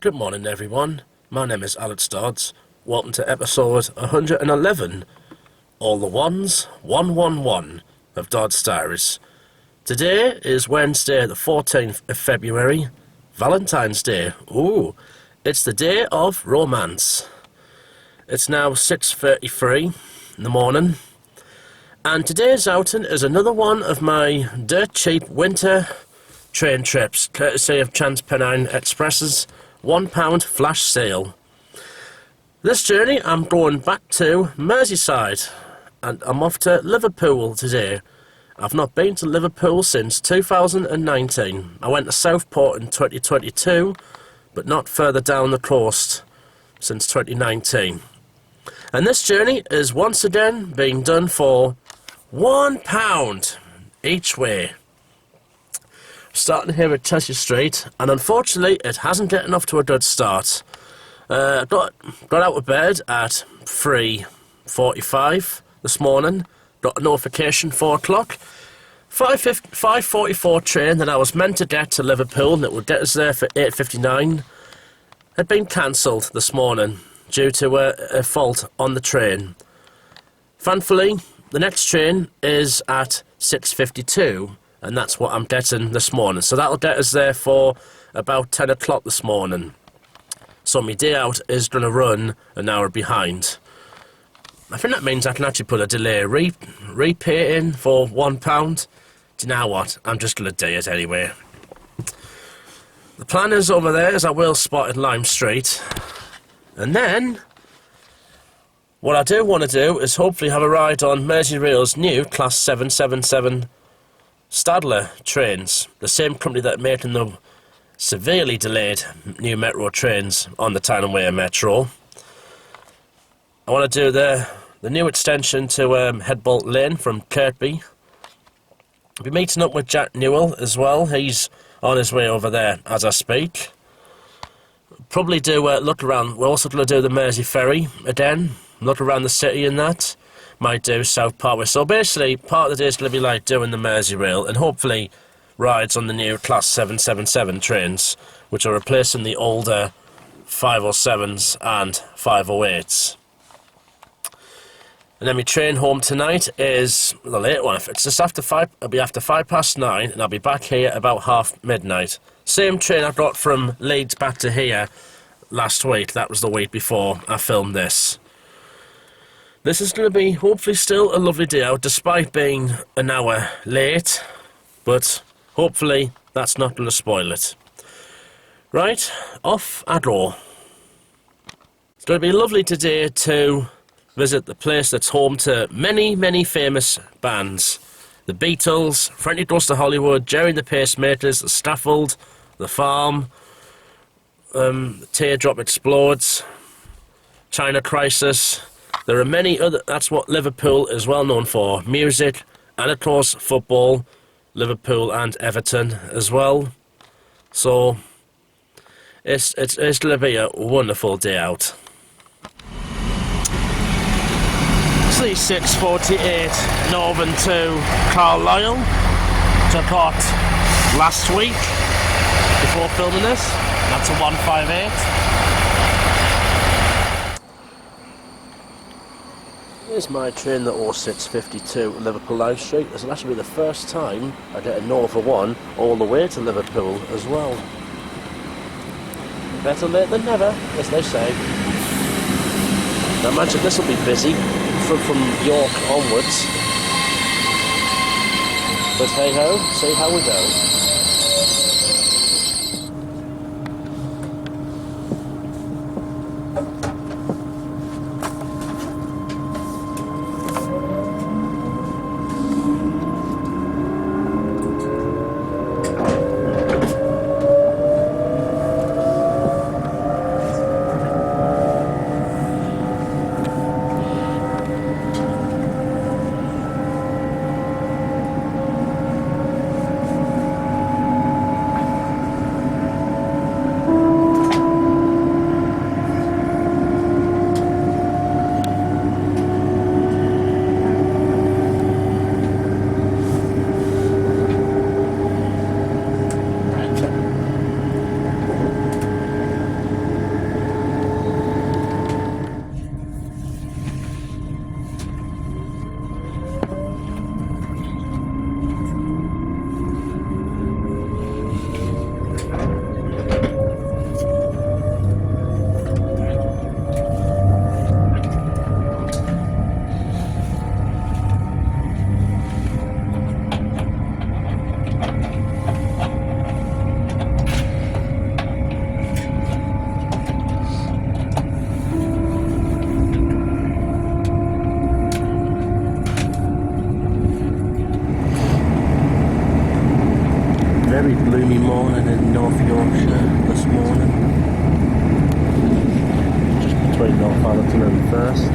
Good morning everyone, my name is Alex Dodds. Welcome to episode 111, all the ones, 111 of Dodds Diaries. Today is Wednesday the 14th of February, Valentine's Day. Ooh, it's the day of romance. It's now 6:33 in the morning, and today's outing is another one of my dirt cheap winter train trips, courtesy of Transpennine Express's £1 flash sale. This journey I'm going back to Merseyrside, and I'm off to Liverpool today. I've not been to Liverpool since 2019. I went to Southport in 2022, but not further down the coast since 2019. And this journey is once again being done for £1 each way. Starting here at Cheshire Street, and unfortunately it hasn't gotten off to a good start. Got out of bed at 3:45 this morning, got a notification 4 o'clock. 5:44 train that I was meant to get to Liverpool and it would get us there for 8:59 had been cancelled this morning due to a fault on the train. Thankfully, the next train is at 6:52. And that's what I'm getting this morning. So that'll get us there for about 10 o'clock this morning. So my day out is going to run an hour behind. I think that means I can actually put a delay repay in for £1. Do you know what? I'm just going to do it anyway. The plan is over there is I will spot at Lime Street. And then what I do want to do is hopefully have a ride on Merseyrail's new Class 777 Stadler trains, the same company that are making the severely delayed new metro trains on the Tyne and Wear Metro. I want to do the new extension to Headbolt Lane from Kirkby. I'll be meeting up with Jack Newell as well. He's on his way over there as I speak. Probably do look around. We're also going to do the Mersey Ferry again, look around the city and that. Might do South Parkway. So basically, part of the day is going to be like doing the Merseyrail and hopefully rides on the new Class 777 trains, which are replacing the older 507s and 508s. And then my train home tonight is the late one. It's just after 5. It'll be after 9:05, and I'll be back here about midnight. Same train I got from Leeds back to here last week. That was the week before I filmed this. This is going to be hopefully still a lovely day out, despite being an hour late, but hopefully that's not going to spoil it. Right, off I go. It's going to be lovely today to visit the place that's home to many, many famous bands. The Beatles, Friendly Ghost of Hollywood, Jerry and the Pacemakers, The Scaffold, The Farm, Teardrop Explodes, China Crisis. There are many other, that's what Liverpool is well known for, music and of course football, Liverpool and Everton as well. So it's going to be a wonderful day out. It's the 6:48 Northern to Carlisle, which I got last week before filming this. That's a 158. Here's my train, the 0652 Liverpool Lime Street. This will actually be the first time I get a Nova 1 all the way to Liverpool as well. Better late than never, as they say. I imagine this will be busy from York onwards. But hey ho, see how we go. very gloomy morning in North Yorkshire this morning. Just between Northallerton and First.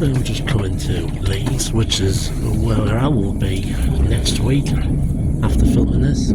We're just coming to Leeds, which is where I will be next week after filming this.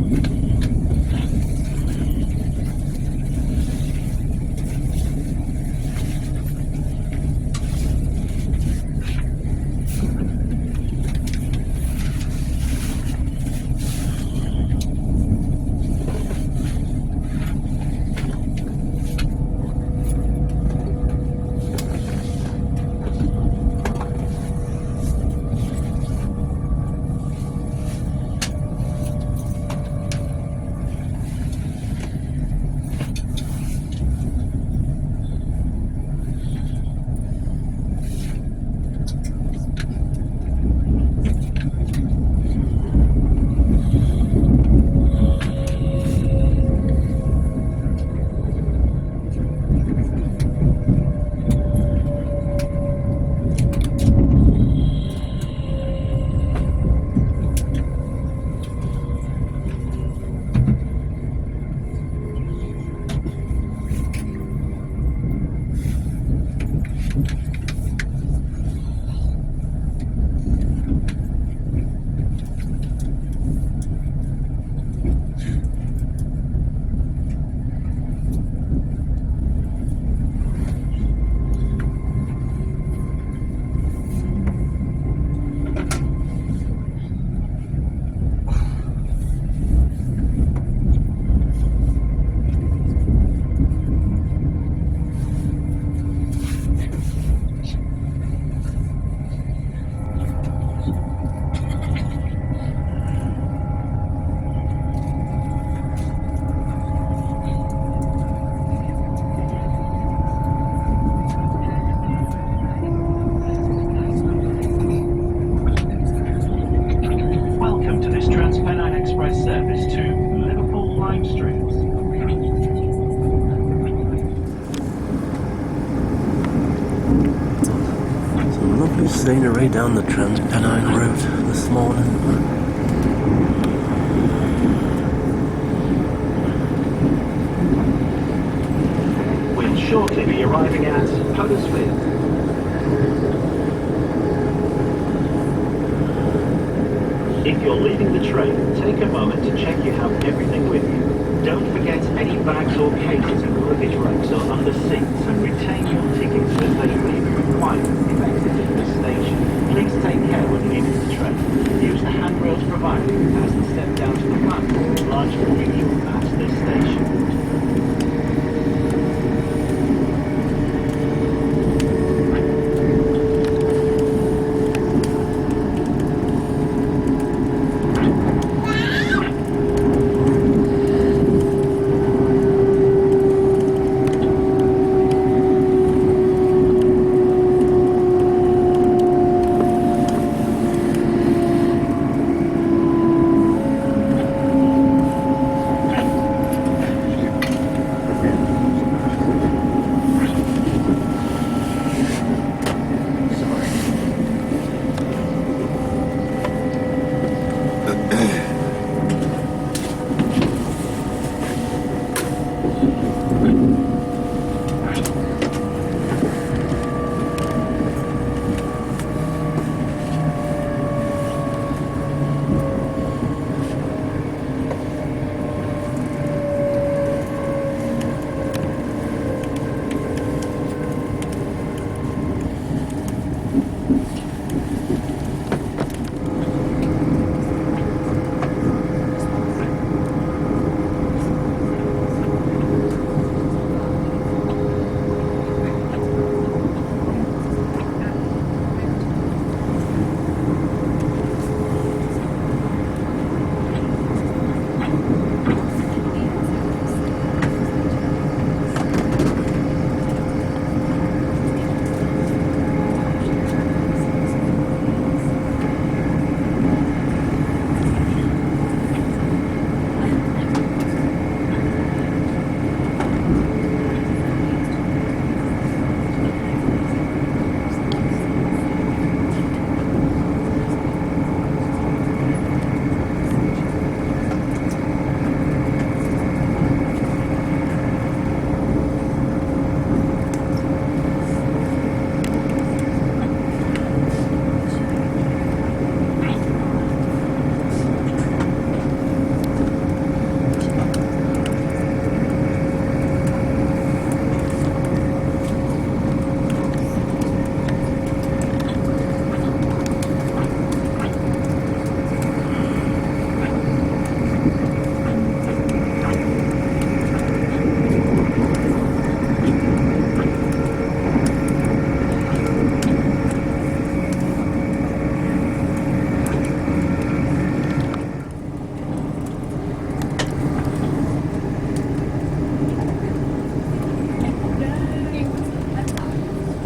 Transpennine Express service to Liverpool Lime Street. Some lovely scenery down the Transpennine route this morning. We'll shortly be arriving at Huddersfield. If you're leaving the train, take a moment to check you have everything with you. Don't forget any bags or cases in the luggage racks or under seats, and retain your tickets as they may be required if exiting the station. Please take care when leaving the train. Use the handrails provided as the step down to the platform, larger than usual at this station.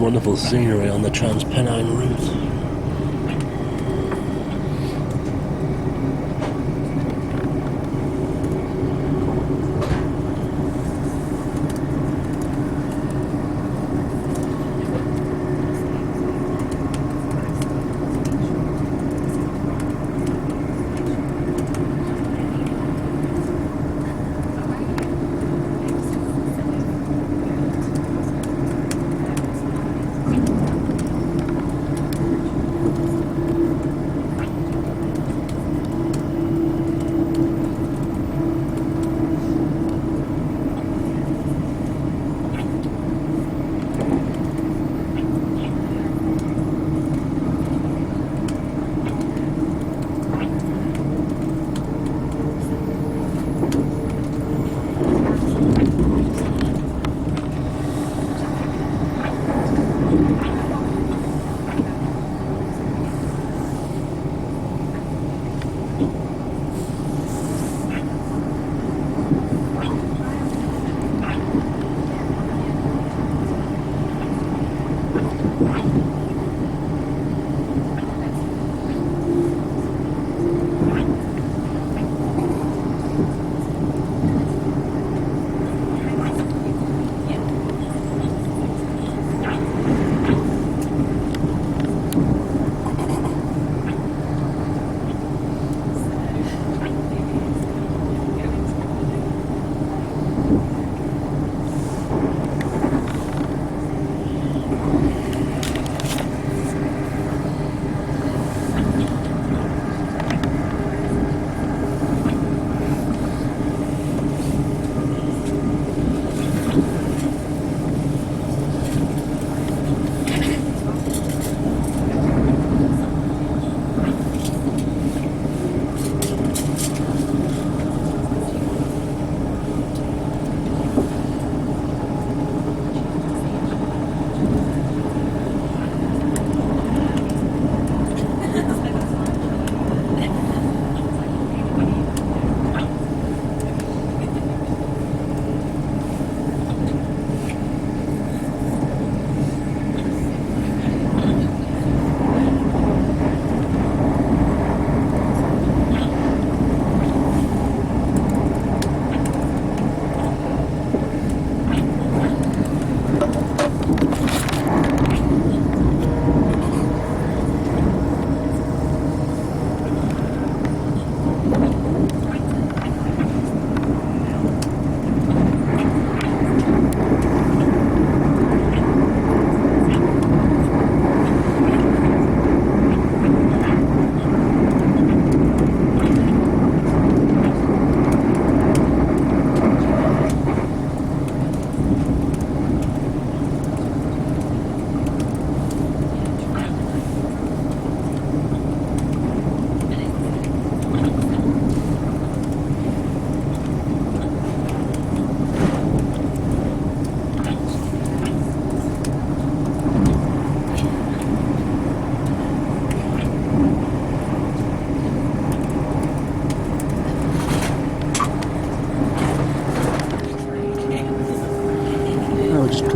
wonderful scenery on the Transpennine route.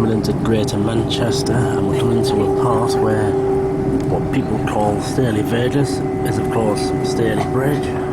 Into Greater Manchester, and we're coming to a part where what people call Staley Vegas is of course Staley Bridge.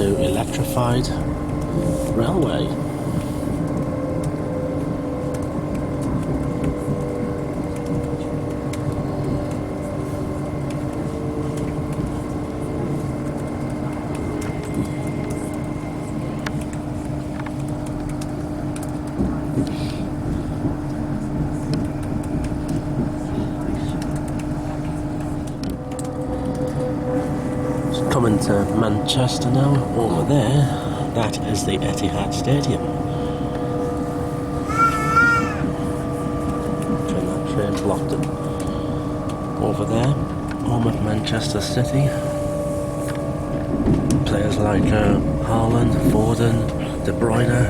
to electrified railway. Coming to Manchester now. Over there, that is the Etihad Stadium. That train blocked it. Over there, home of Manchester City. Players like Haaland, Foden, De Bruyne.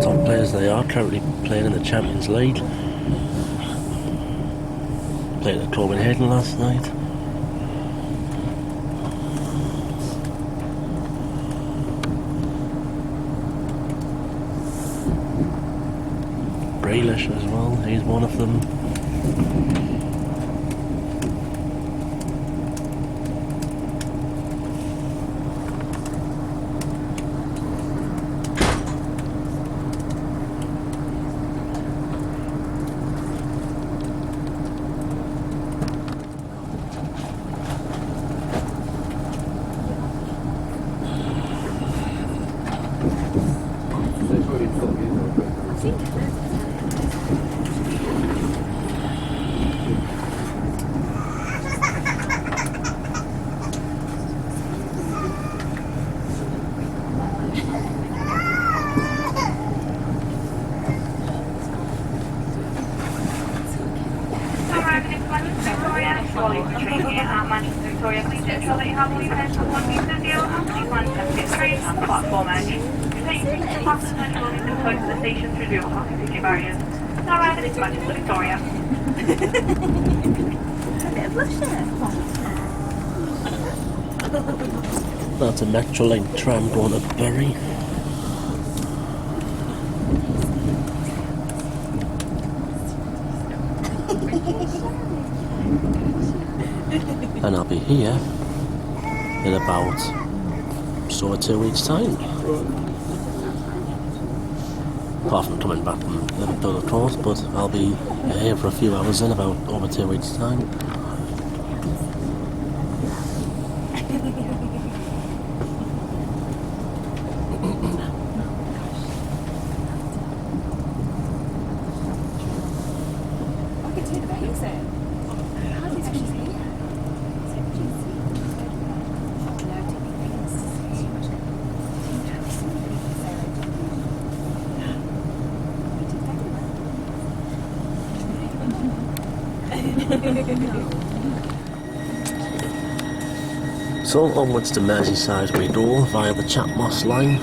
Top players they are, currently playing in the Champions League. Played at Copenhagen last night. Grealish as well, he's one of them. That's a Metrolink tram going to Ferry. And I'll be here in about 2 weeks' time. Apart from coming back from Liverpool, of course, but I'll be here for a few hours in about over 2 weeks' time. So onwards to Merseyrside we go via the Chatmoss line,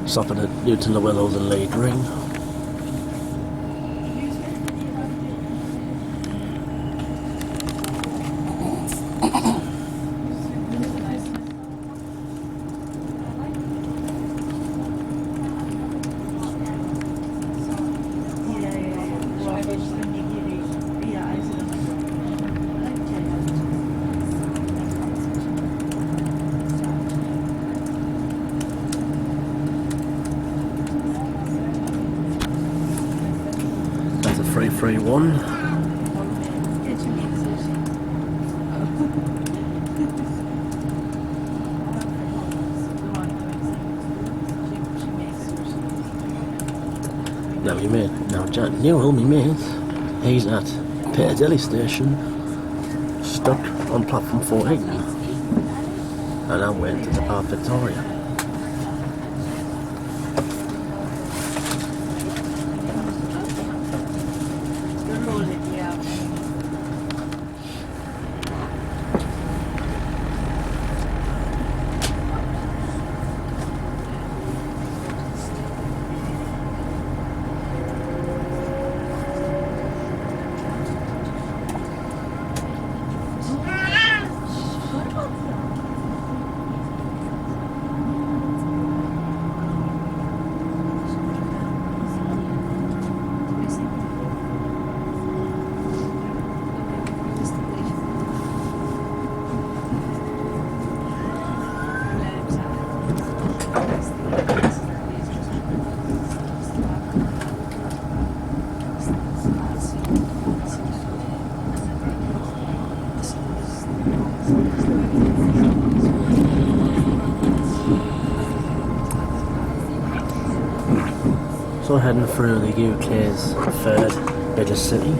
stopping at Newton the Willows and Lea Green. That's a 331. Now Jack Newell, my mate, he's at Piccadilly station, stuck on platform 14, and I'm waiting to depart Victoria. also heading through the UK's third biggest city.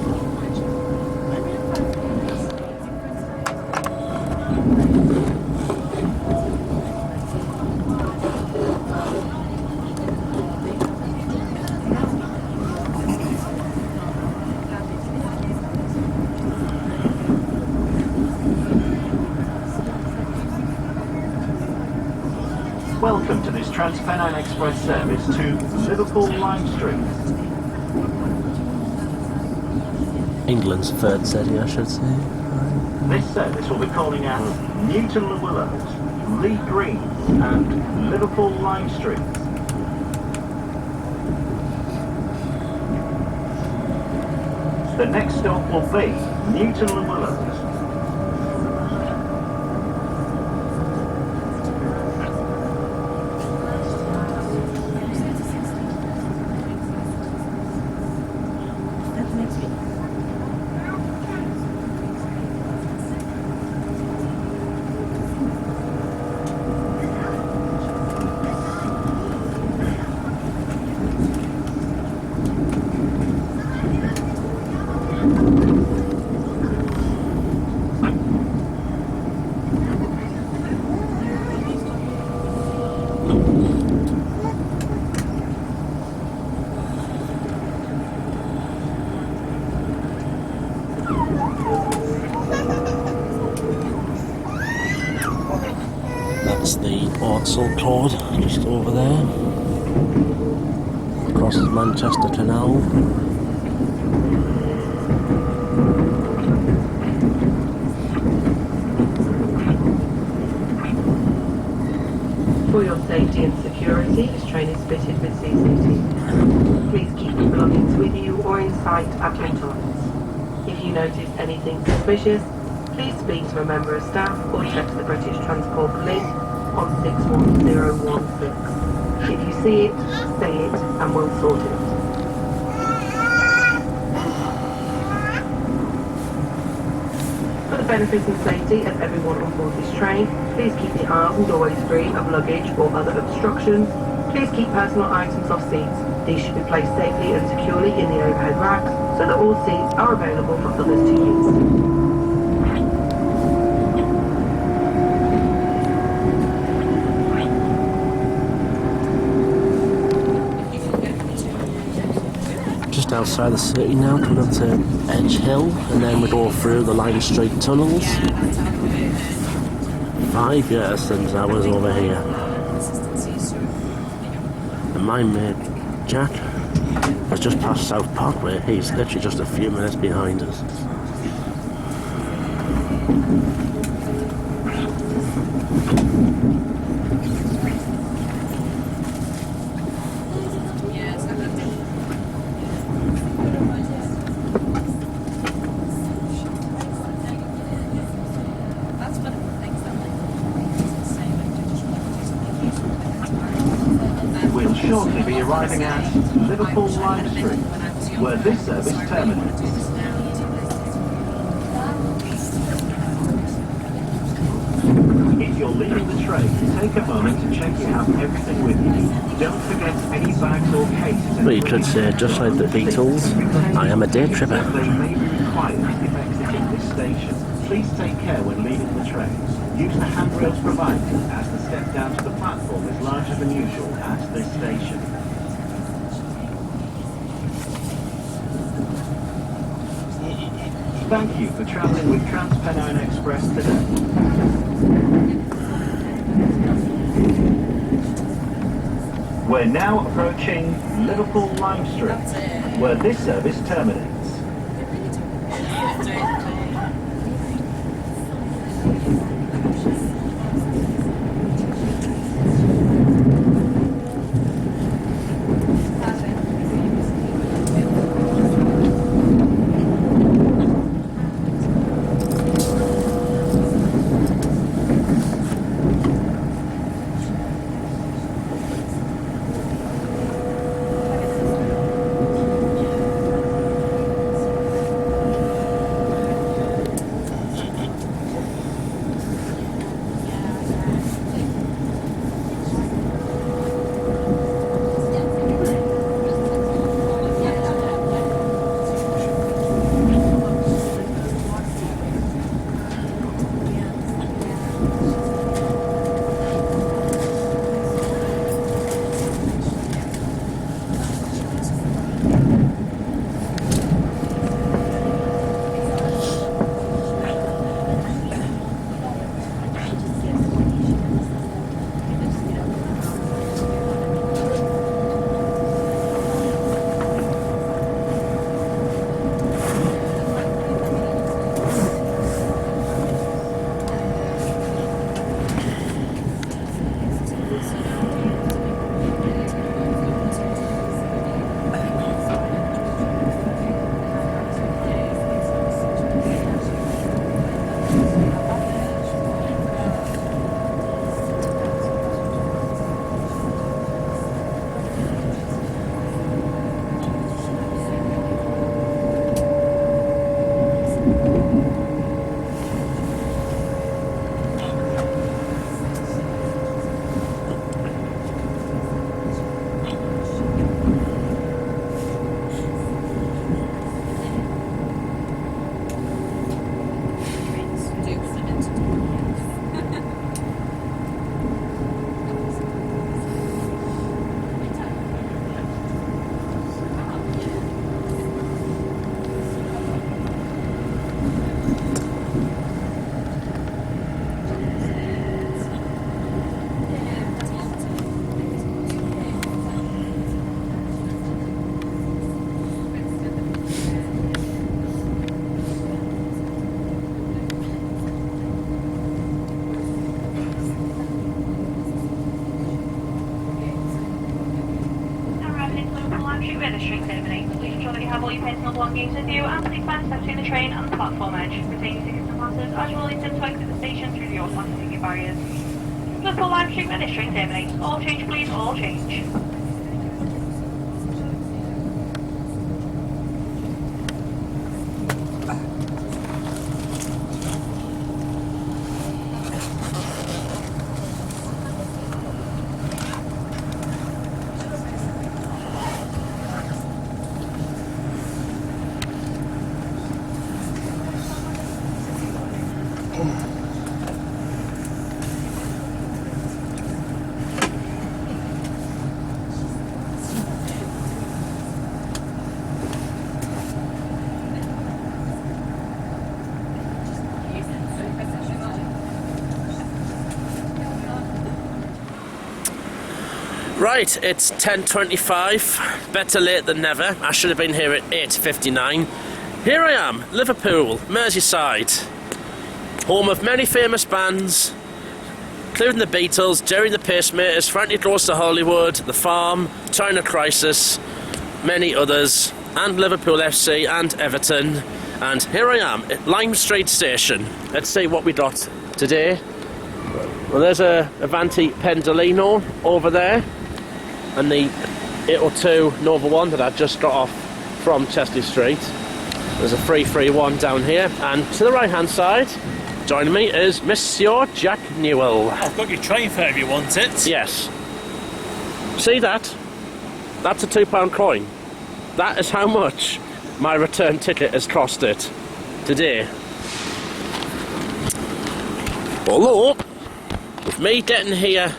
Welcome to this Transpennine Express service to Liverpool Lime Street. England's third city, I should say. This service will be calling at Newton Le Willows, Lee Greens and Liverpool Lime Street. The next stop will be Newton Le Willows. That's the Ortsel Cord, just over there. Crosses Manchester Canal. For your safety and security, this train is fitted with CCTV. Please keep your belongings with you or in sight at all times. If you notice anything suspicious, please speak to a member of staff or text the British Transport Police on 61016. If you see it, say it and we'll sort it. For the benefit and safety of everyone on board this train, please keep the aisles and doorways free of luggage or other obstructions. Please keep personal items off seats. These should be placed safely and securely in the overhead racks so that all seats are available for others to use. Just outside the city now, coming up to Edge Hill, and then we go through the Lime Street tunnels. 5 years since I was over here. And my mate Jack has just passed South Parkway. He's literally just a few minutes behind us. We'll shortly be arriving at Liverpool Lime Street, where this service terminates. If you're leaving the train, take a moment to check you have everything with you. Don't forget any bags or cases. Well, you could say, just like the Beatles, I am a day tripper. They may be required if exiting this station. Please take care when leaving the train. Use the handrails provided, as the step down to the platform is larger than usual at this station. Thank you for travelling with Transpennine Express today. We're now approaching Liverpool Lime Street, where this service terminates. administering terminate. Please ensure that you have all your personal belongings with you and please find yourself between the train and the platform edge. Retain your tickets and passes as you will intend to exit the station through the automatic ticket barriers. Liverpool Lime Street administering terminate. All change please, all change. Right, it's 10:25. Better late than never. I should have been here at 8:59. Here I am, Liverpool, Merseyside, home of many famous bands, including the Beatles, Jerry and the Pacemakers, Frankie Goes to Hollywood, The Farm, China Crisis, many others, and Liverpool FC and Everton. And here I am at Lime Street Station. Let's see what we got today. Well, there's a Avanti Pendolino over there, and the 802 Nova 1 that I just got off from Chester Street. There's a 331 down here, and to the right hand side, joining me is Monsieur Jack Newell. I've got your train fare if you want it. Yes. See that? That's a £2 coin. That is how much my return ticket has cost it today. Although, with me getting here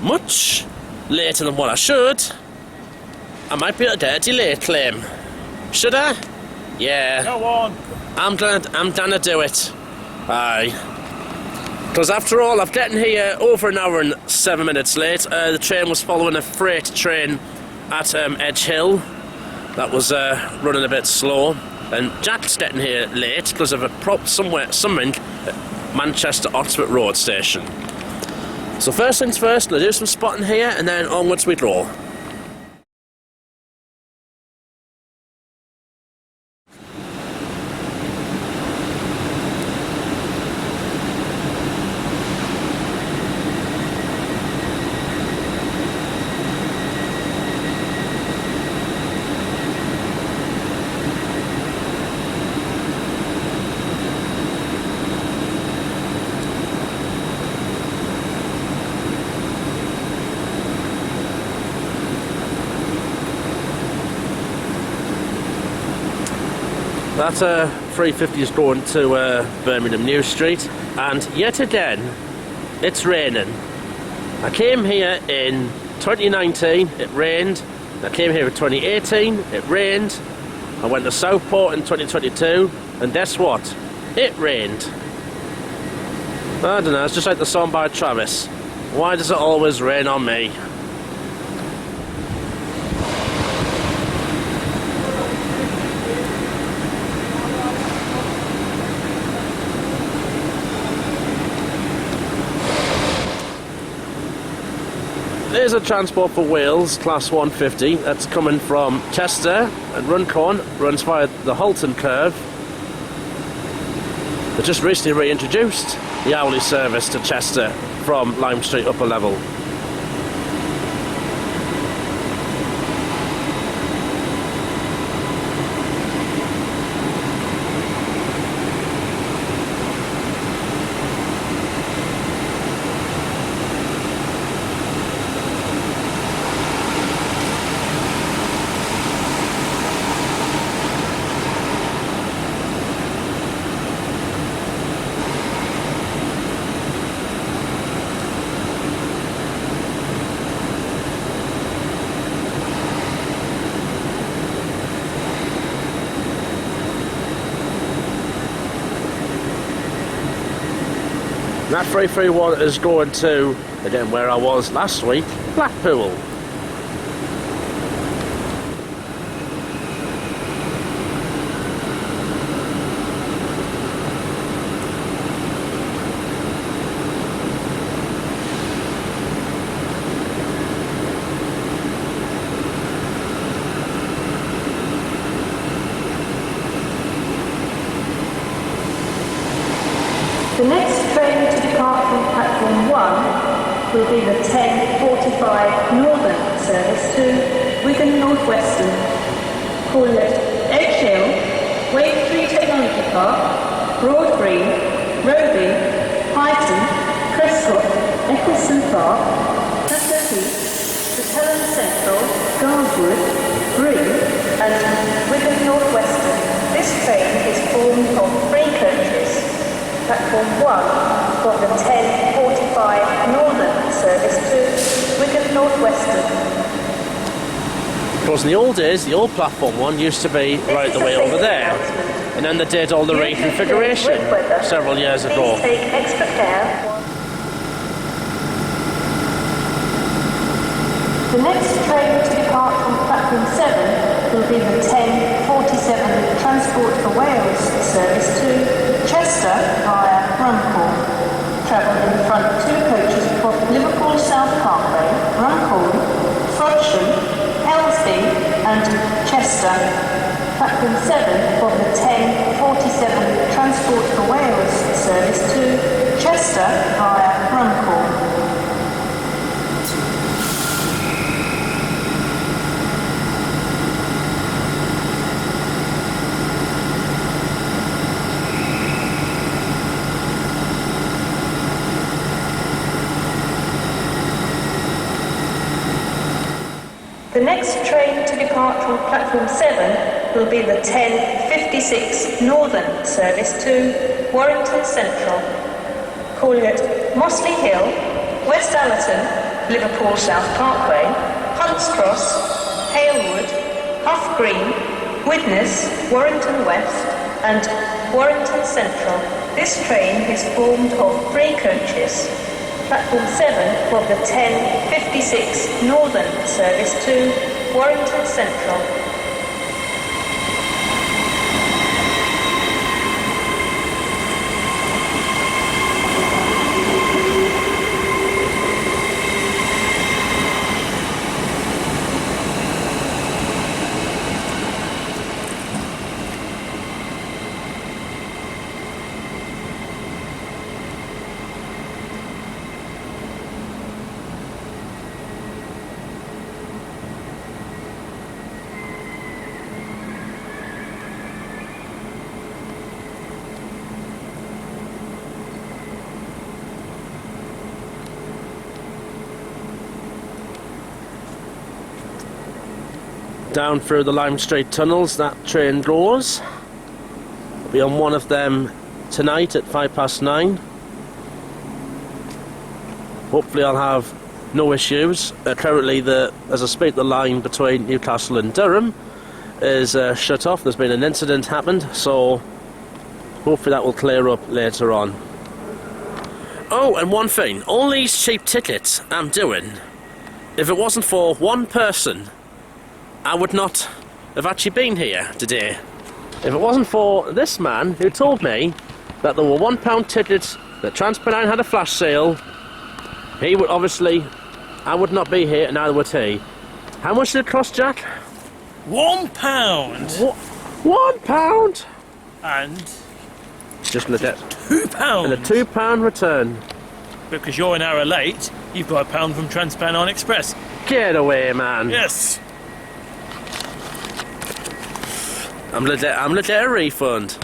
much later than what I should, I might be able to get a delay claim. Should I? Yeah. Go on. I'm gonna do it. Aye. Because after all, I've gotten here over an hour and 7 minutes late. The train was following a freight train at Edge Hill. That was running a bit slow. And Jack's getting here late because of something at Manchester Oxford Road Station. So first things first, we'll do some spotting here and then onwards we go. That 350 is going to Birmingham New Street, and yet again it's raining. I came here in 2019, it rained. I came here in 2018, it rained. I went to Southport in 2022, and guess what? It rained. I don't know, it's just like the song by Travis. Why does it always rain on me? There's a Transport for Wales Class 150 that's coming from Chester and Runcorn, runs via the Halton Curve. They just recently reintroduced the hourly service to Chester from Lime Street upper level. That 331 is going to, again, where I was last week, Blackpool. will be the 10:45 Northern service to Wigan North Western. Calling at Edge Hill, Waketree Technology Park, Broad Green, Roby, Highton, Prescott, Eccleston Park, Chester Heath, St Helens Central, Garwood, Bree and Wigan North Western. This train is formed of 3 coaches. Platform 1 for the 10:45 Northern service to Wigan North Western. Because in the old days, the old platform 1 used to be right the way over there. And then they did all the reconfiguration several years ago. Please take extra care. The next train to depart from platform 7 will be the 10:47 Transport for Wales service to Chester via Runcorn. Travel in front 2 coaches for Liverpool South Parkway, Runcorn, Frodsham, Helsby and Chester. Platform 7 for the 10:47 Transport for Wales service to Chester via Runcorn. The next train to depart from platform 7 will be the 10:56 Northern service to Warrington Central. Calling at Mossley Hill, West Allerton, Liverpool South Parkway, Hunts Cross, Halewood, Hough Green, Widnes, Warrington West and Warrington Central. This train is formed of 3 coaches. Platform 7 for the 10:56 Northern service to Warrington Central. Down through the Lime Street tunnels that train goes. I'll be on one of them tonight at 9:05. Hopefully I'll have no issues. Currently, as I speak, the line between Newcastle and Durham is shut off. There's been an incident happened, so hopefully that will clear up later on. Oh, and one thing, all these cheap tickets I'm doing, if it wasn't for one person, I would not have actually been here today. If it wasn't for this man who told me that there were £1 tickets, that Transpennine had a flash sale, he would obviously, I would not be here and neither would he. How much did it cost, Jack? £1. £1? And just legit. £2. And a £2 return. Because you're an hour late, you've got £1 from Transpennine Express. Get away, man. Yes. I'm legit a refund.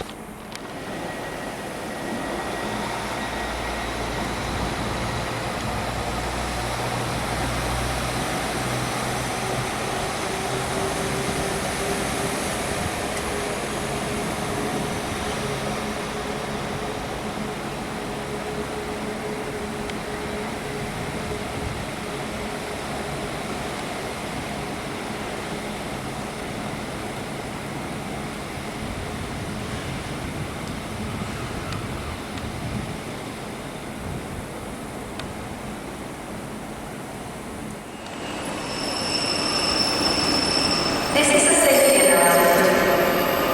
This is the safety announcement.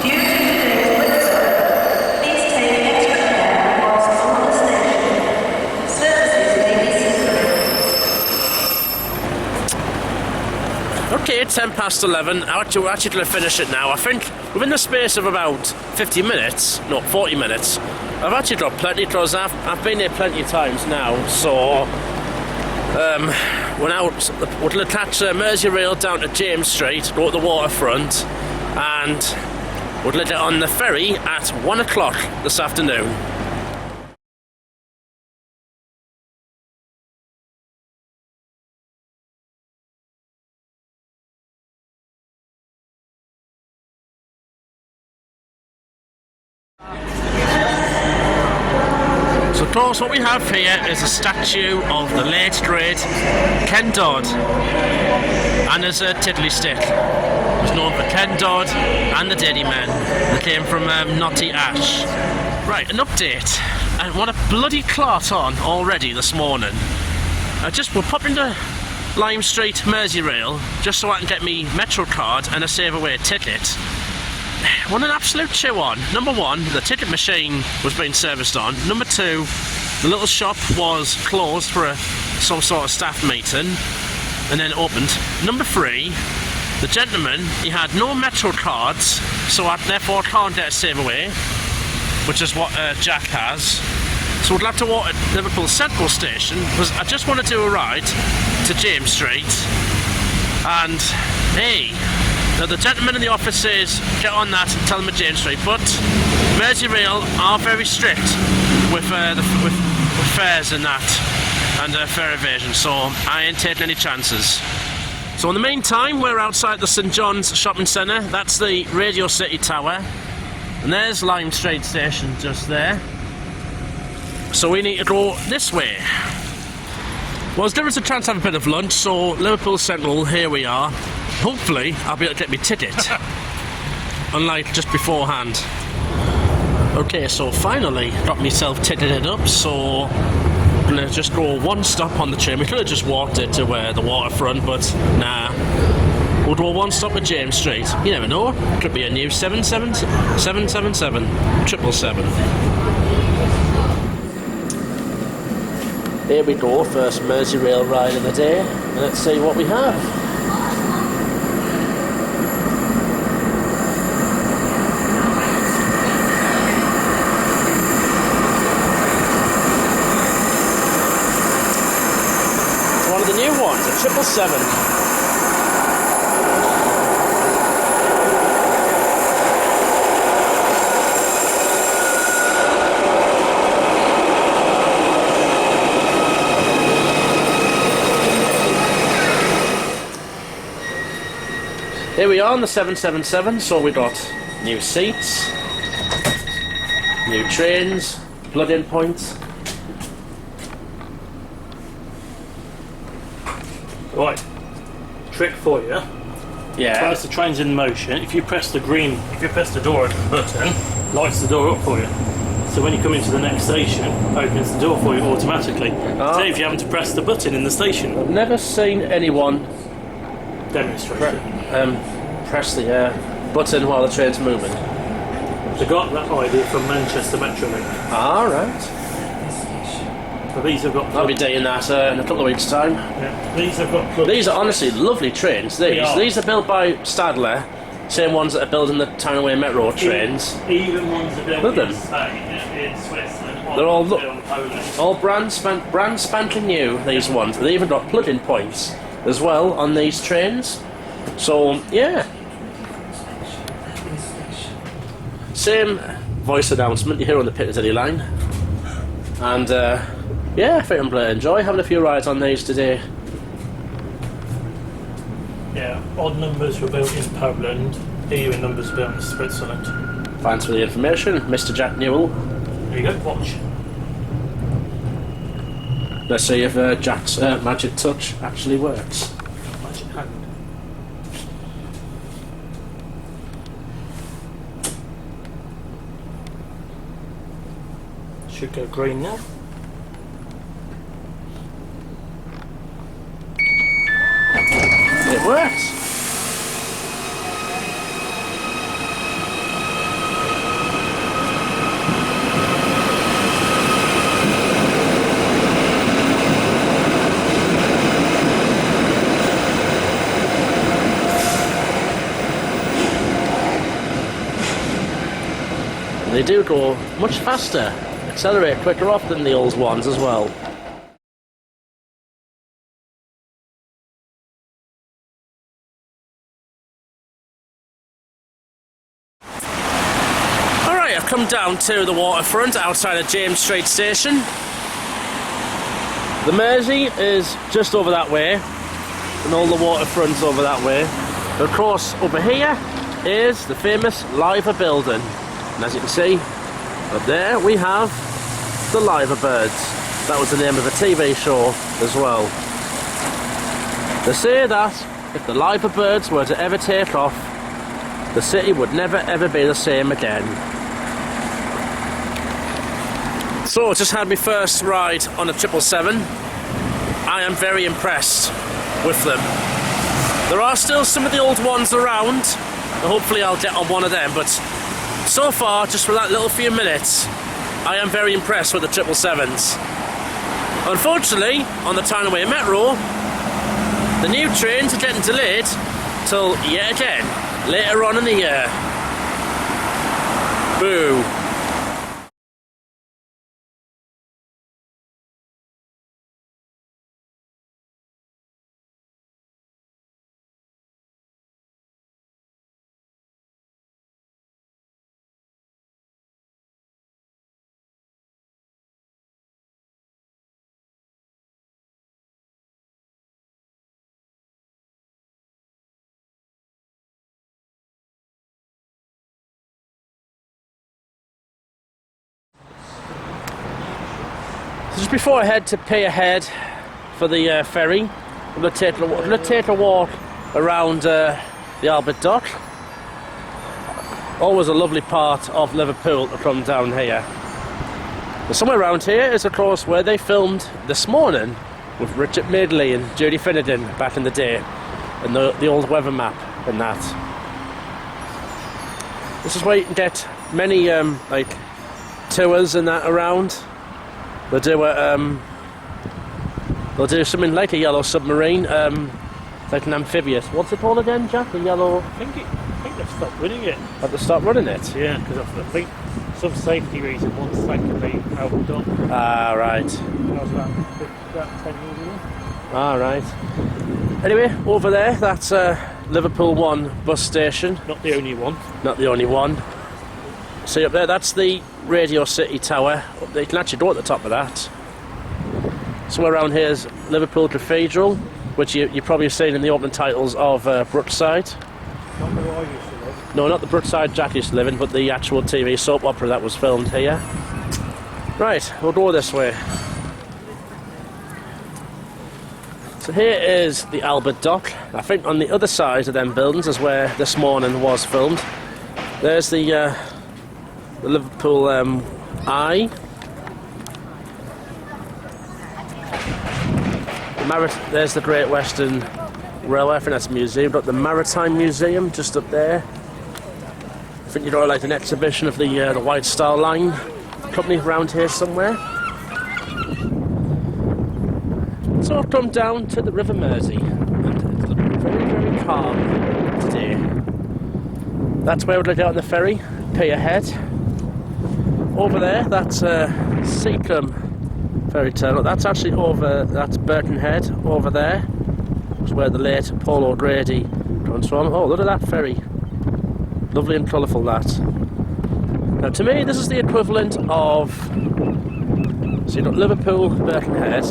Due to today's weather, please take extra care whilst on the station. Services may be suspended. Okay, 11:10. We're actually going to finish it now. I think within the space of about 50 minutes, no, 40 minutes, I've actually got plenty because I've been here plenty of times now, so We're now we'll attach Merseyrail down to James Street, go to the Waterfront, and we'll let it on the ferry at 1 o'clock this afternoon. So of course what we have here is a statue of the late great Ken Dodd, and there's a tiddly stick. It's known for Ken Dodd and the Daddy Men. They came from Knotty Ash. Right, an update. And what a bloody clot on already this morning. We're popping to Lime Street Merseyrail just so I can get me Metro card and a save away ticket. What an absolute chew on. Number one, the ticket machine was being serviced on. Number two, the little shop was closed for some sort of staff meeting and then opened. Number three, the gentleman, he had no Metro cards, so I therefore can't get a save away, which is what Jack has. So we'd have to walk at Liverpool Central Station because I just want to do a ride to James Street. And hey, now the gentleman in the office says get on that and tell them at James Street, but Merseyrail are very strict with fares and that, and fare evasion, so I ain't taking any chances. So in the meantime, we're outside the St John's Shopping Centre. That's the Radio City Tower, and there's Lime Street Station just there. So we need to go this way. Well, it's given us a chance to have a bit of lunch, so Liverpool Central, here we are. Hopefully, I'll be able to get my ticket, unlike just beforehand. Okay, so finally got myself ticketed up, so I'm going to just go one stop on the train. We could have just walked it to the Waterfront, but nah. We'll go one stop at James Street. You never know, it could be a new 777, 777. Here we go, first Merseyrail ride of the day, and let's see what we have. One of the new ones, a 777. Here we are on the 777, so we got new seats, new trains, plug-in points. Right, trick for you. Yeah. As the train's in motion, if you press the door button, lights the door up for you. So when you come into the next station, opens the door for you automatically. So if you haven't to press the button in the station. I've never seen anyone Demonstrate press the button while the train's moving. They got that idea from Manchester Metrolink. Alright. So these have got. I'll be doing that in a couple of weeks' time. Yeah, these have got. These are honestly lovely trains. These are built by Stadler, same ones that are building the Townaway Metro trains. Even ones that are Look built at in Spain, in Switzerland. They're all brand spanking new. These ones. They even got plug-in points as well on these trains. So yeah. Same voice announcement you hear on the Piccadilly line. And yeah, I think I'm going to enjoy having a few rides on these today. Yeah, odd numbers were built in Poland, even numbers built in Switzerland. Thanks for the information, Mr. Jack Newell. There you go, watch. Let's see if Jack's magic touch actually works. Magic hand. Should go green now. It works. They do go much faster, accelerate quicker off than the old ones as well. come down to the waterfront outside of James Street Station. The Mersey is just over that way, and all the waterfronts over that way. Of course, over here is the famous Liver building, and as you can see, up there we have the Liver Birds. That was the name of a TV show as well. They say that if the Liver Birds were to ever take off, the city would never ever be the same again. So, just had my first ride on a 777. I am very impressed with them. There are still some of the old ones around, and hopefully I'll get on one of them, but so far, just for that little few minutes, I am very impressed with the 777s. Unfortunately, on the Townaway Metro, the new trains are getting delayed till yet again, later on in the year. Boo. Just before I head to pay ahead for the ferry, I'm going to take a walk around the Albert Dock. Always a lovely part of Liverpool to come down here. But somewhere around here is, of course, where they filmed This Morning with Richard Madeley and Judy Finnegan back in the day, and the old weather map and that. This is where you can get many like tours and that around. They'll do something like a yellow submarine, like an amphibious. What's it called again, Jack? A yellow. I think they've stopped running it. Have they stopped running it? Yeah, because I think some safety reason once they can be out up. Ah, right. That was about 10 years ago. Ah, right. Anyway, over there, that's Liverpool 1 bus station. Not the only one. Not the only one. See up there, that's the Radio City Tower. You can actually go at the top of that. Somewhere around here is Liverpool Cathedral, which you probably have seen in the opening titles of Brookside. Not where I used to live. No, not the Brookside Jack used to live in, but the actual TV soap opera that was filmed here. Right, we'll go this way. So here is the Albert Dock. I think on the other side of them buildings is where This Morning was filmed. There's the Liverpool Eye. There's the Great Western Railway, I think that's a museum. Got the Maritime Museum just up there. I think you'd all like an exhibition of the White Star Line company around here somewhere. So I've come down to the River Mersey, and it's looking very, very calm today. That's where we'd look out on the ferry, pay ahead. Over there, that's Seacombe Ferry Terminal. That's actually that's Birkenhead over there. That's where the late Paul O'Grady comes from. Oh, look at that ferry. Lovely and colourful, that. Now, to me, this is the equivalent of... So you've got Liverpool, Birkenhead.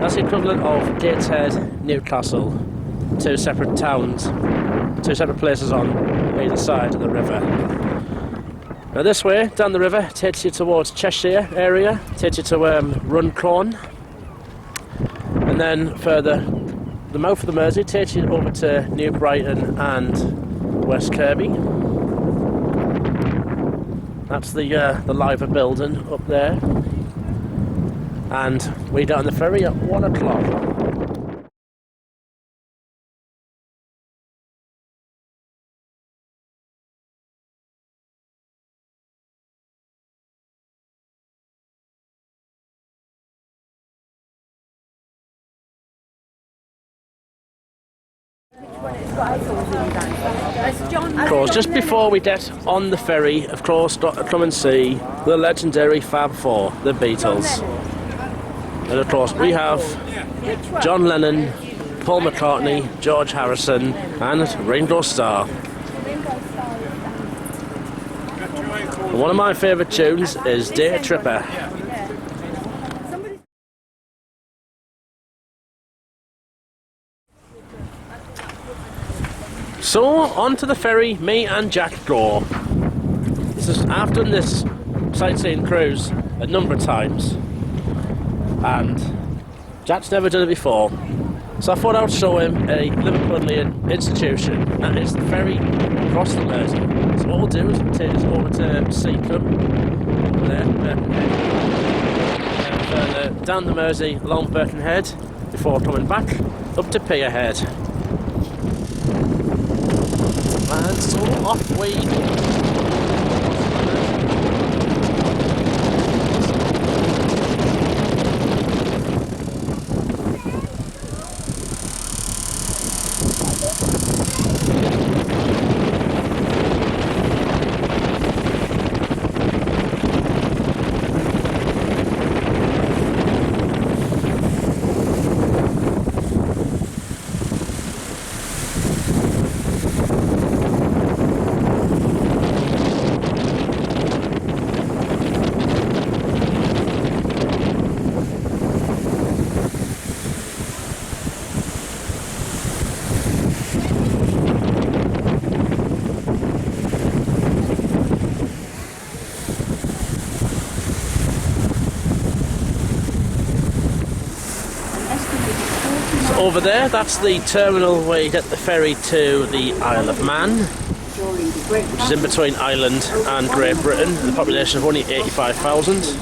That's the equivalent of Gateshead, Newcastle. Two separate towns. Two separate places on either side of the river. Now this way, down the river, takes you towards Cheshire area, takes you to Runcorn, and then further, the mouth of the Mersey takes you over to New Brighton and West Kirby. That's the Liver building up there, and we get on the ferry at 1 o'clock. Of course, just before we get on the ferry, of course, got to come and see the legendary Fab Four, the Beatles. And of course, we have John Lennon, Paul McCartney, George Harrison, and Ringo Starr. One of my favourite tunes is Day Tripper. So, on to the ferry, me and Jack go. I've done this sightseeing cruise a number of times, and Jack's never done it before. So I thought I would show him a Liverpoolian institution, that is the ferry across the Mersey. So what we'll do is we'll take us over to Scenic, there, Birkenhead, and further down the Mersey along Birkenhead before coming back up to Pierhead. And so off we go. Over there, that's the terminal where you get the ferry to the Isle of Man, which is in between Ireland and Great Britain. The population of only 85,000.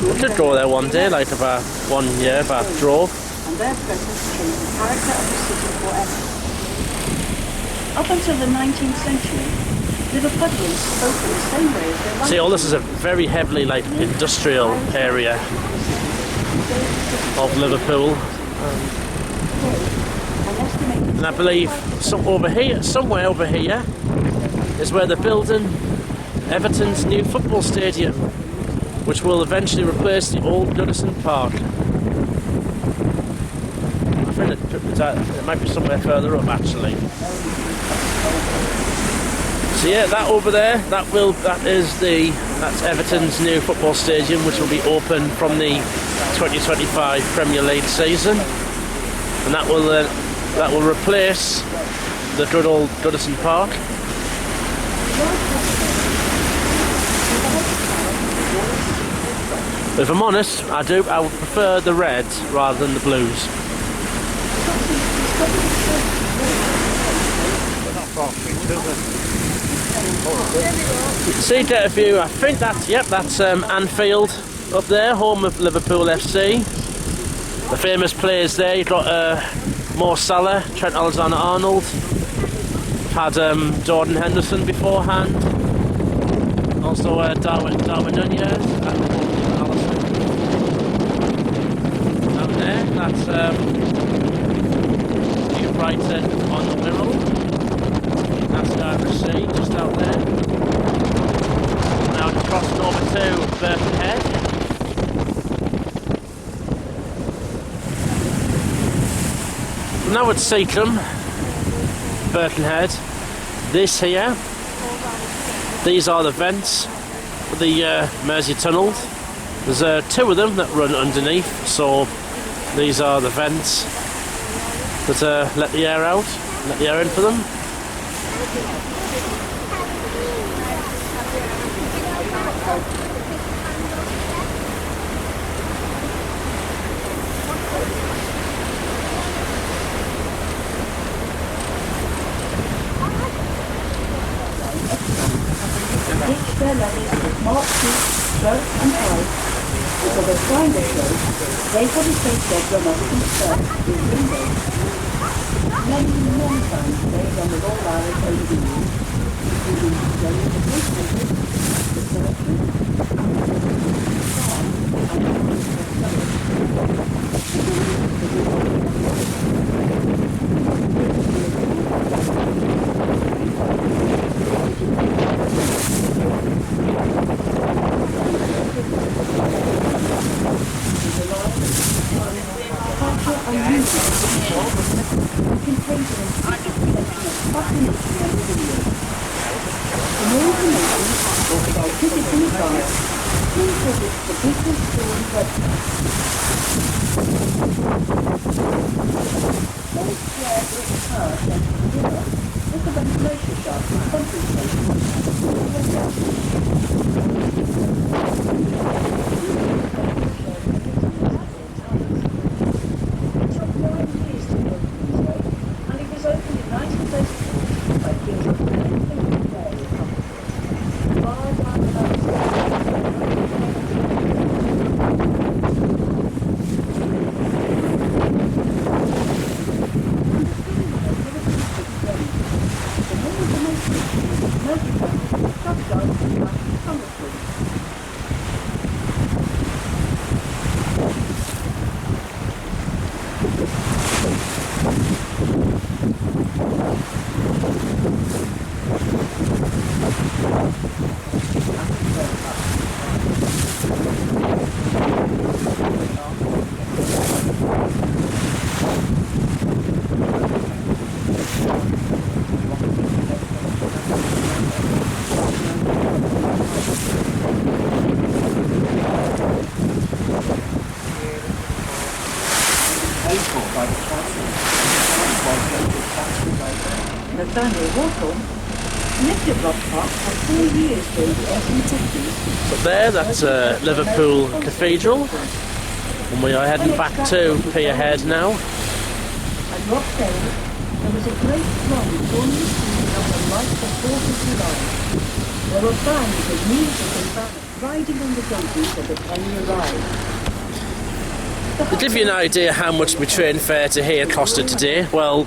We could go there one day, like about 1 year, about drove. And their presence changed the character of the city forever. Up until the 19th century, Liverpudlians spoke in the same way as their See, all this is a very heavily like industrial area of Liverpool. And I believe somewhere over here is where they're building Everton's new football stadium, which will eventually replace the old Goodison Park. I think it might be somewhere further up actually. So yeah, that over there, that's Everton's new football stadium, which will be open from the 2025 Premier League season, and that will replace the good old Goodison Park. If I'm honest, I would prefer the reds rather than the blues. See, get a view. I think that's Anfield up there, home of Liverpool FC. The famous players there. You've got Mo Salah, Trent Alexander-Arnold. Had Jordan Henderson beforehand. Also Darwin Nunez and Alisson. Down there, that's New Brighton on the Wirral. That's Diaries, just out there. Now crossing over to Birkenhead. Now at Seacombe, Birkenhead. This here, these are the vents for the Mersey tunnel. There's two of them that run underneath, so these are the vents that let the air out, let the air in for them. Their levies with marked seats, stroke and height. Because of trying their show, they had to face their dramatic skirts through windows. Many long times they done with all hours over the years, including joining the newspapers, the cemetery, the farm, For more information or about visiting advice, please visit the Beacon Story website. Very square brick tower central dinner with the ventilation shaft and pumping station. It took 9 years to build Queensway, and it was opened in 1934 by King Ferry Company. Far down the Nathaniel Hawthorne lived at Rock Park for 4 years during the 1850s. So there, that's Liverpool Cathedral, and we are heading back to Pierhead now. At Rock Ferry, there was a great throng joining the scene of the light of 4th of July. There were bands of music and banners riding on the donkeys as the train arrived. To give you an idea how much my train fare to here costed today, well,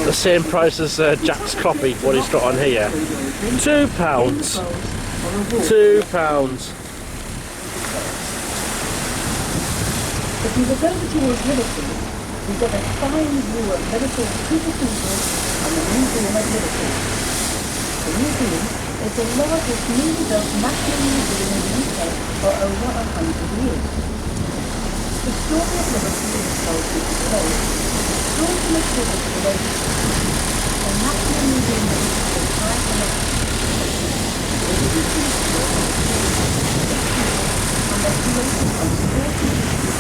the same price as Jack's copy, what he's got on here. £2. £2. If we were going towards Liverpool, we got a fine view of Liverpool's Cathedral and the Museum of Liverpool. The museum is the largest newly built national museum in the UK for over 100 years. The story of Liverpool is told through the place. Stories and exhibits related to the National Museum of the entire connection. And the creation of sporting the red train goes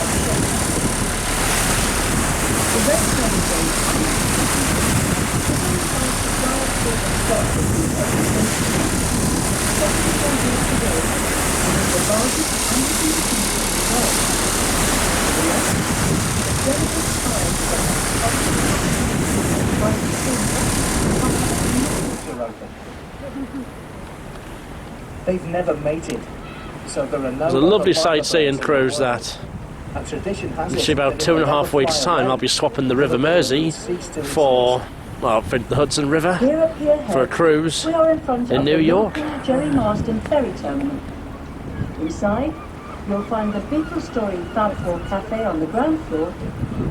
They've never mated, so there are no. It's a lovely sightseeing cruise, that. And tradition has Actually, about 2.5 weeks' time, I'll be swapping the River Mersey for, well, for the Hudson River Here at Pierhead, for a cruise we are in front in of New the York. Liverpool Jerry Marsden Ferry Terminal. Inside, you'll find the Beagle Story Farquhar Cafe on the ground floor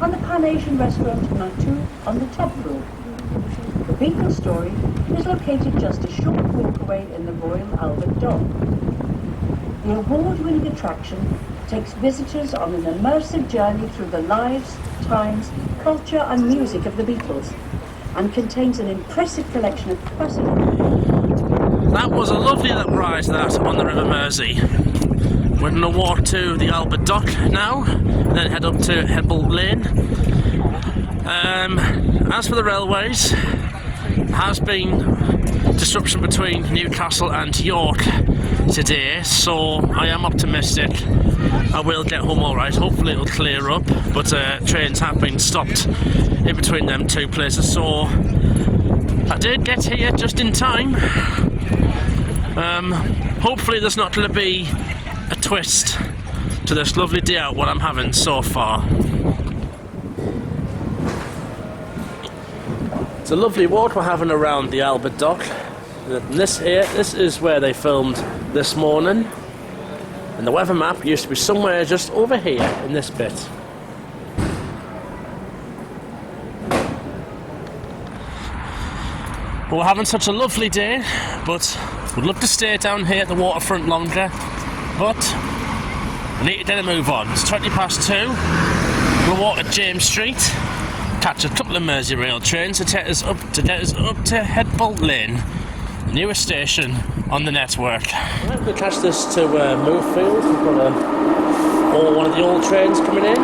and the Pan Asian Restaurant No. 2 on the top floor. The Beagle Story is located just a short walk away in the Royal Albert Dock. The award-winning attraction takes visitors on an immersive journey through the lives, times, culture and music of the Beatles, and contains an impressive collection of classic. That was a lovely little ride, that, on the River Mersey. We're going to walk to the Albert Dock now, and then head up to Headbolt Lane. As for the railways, has been disruption between Newcastle and York today, so I am optimistic I will get home alright. Hopefully it'll clear up, but trains have been stopped in between them two places, so I did get here just in time. Hopefully there's not going to be a twist to this lovely day out what I'm having so far. It's a lovely walk we're having around the Albert Dock. This is where they filmed this morning, and the weather map used to be somewhere just over here in this bit. We're having such a lovely day, but we'd love to stay down here at the waterfront longer, but we need to get a move on. It's 2:20. We'll walk at James Street, catch a couple of Merseyrail trains to get us up to Headbolt Lane, Newest station on the network. Right, we'll catch this to Moorfield. We've got one of the old trains coming in.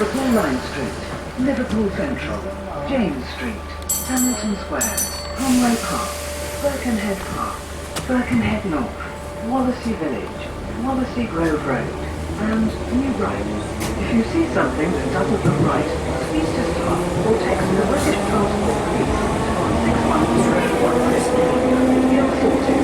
Liverpool Lime Street, Liverpool Central, James Street, Hamilton Square, Conway Park, Birkenhead Park, Birkenhead North, Wallasey Village, Wallasey Grove Road, and New Bright. If you see something that doesn't look right, please to stop or text the British Transport Police on 610. You're sorted.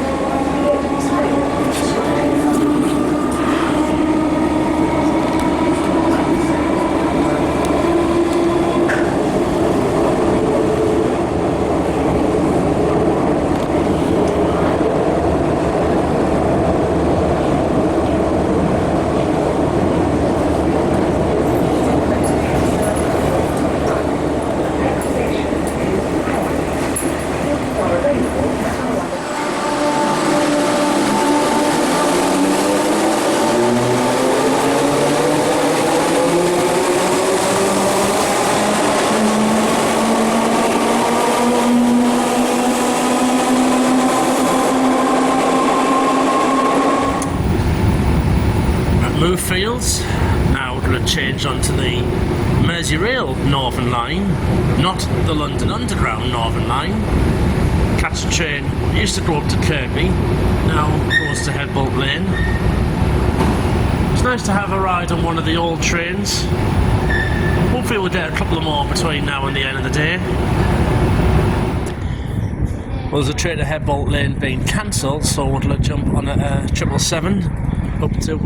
Fields. Now we're going to change onto the Merseyrail Northern Line, not the London Underground Northern Line. Catch a train, used to go up to Kirby, now goes to Headbolt Lane. It's nice to have a ride on one of the old trains. Hopefully we'll get a couple of more between now and the end of the day. Well, there's a train to Headbolt Lane being cancelled, so we're going to jump on a 777 up to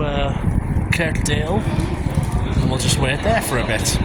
Kirkdale, and we'll just wait there for a bit.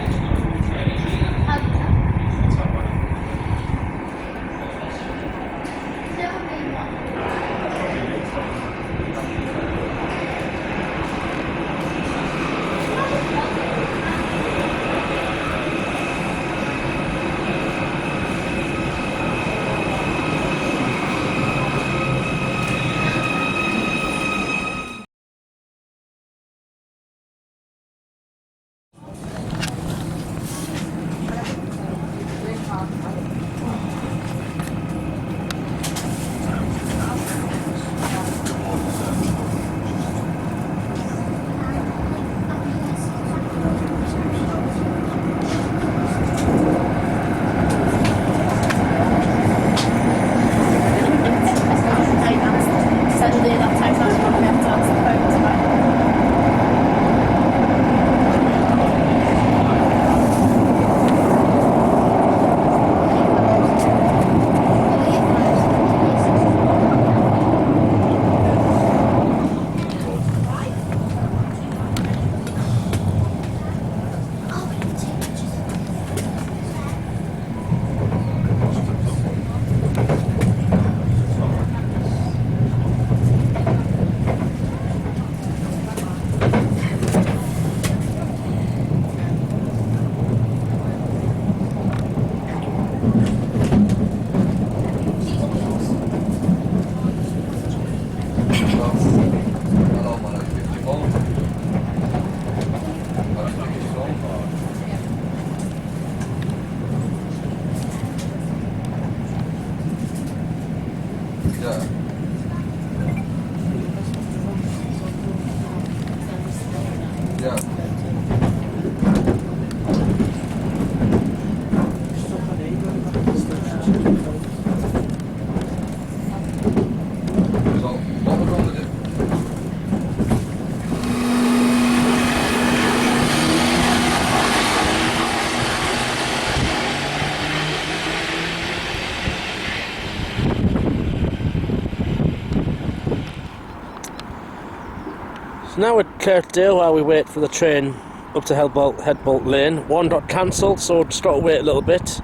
Now at Kirkdale, while we wait for the train up to Headbolt Lane, one got cancelled, so just got to wait a little bit.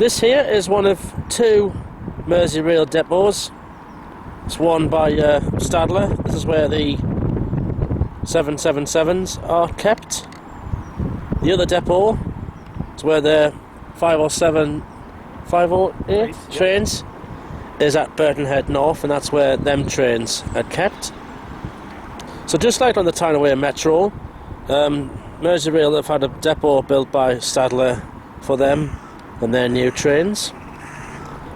This here is one of 2 Merseyrail depots. It's one by Stadler. This is where the 777s are kept. The other depot is where the 508 trains is at Birkenhead North, and that's where them trains are kept. So just like on the Tyne-Away Metro, Merseyrail have had a depot built by Stadler for them and their new trains.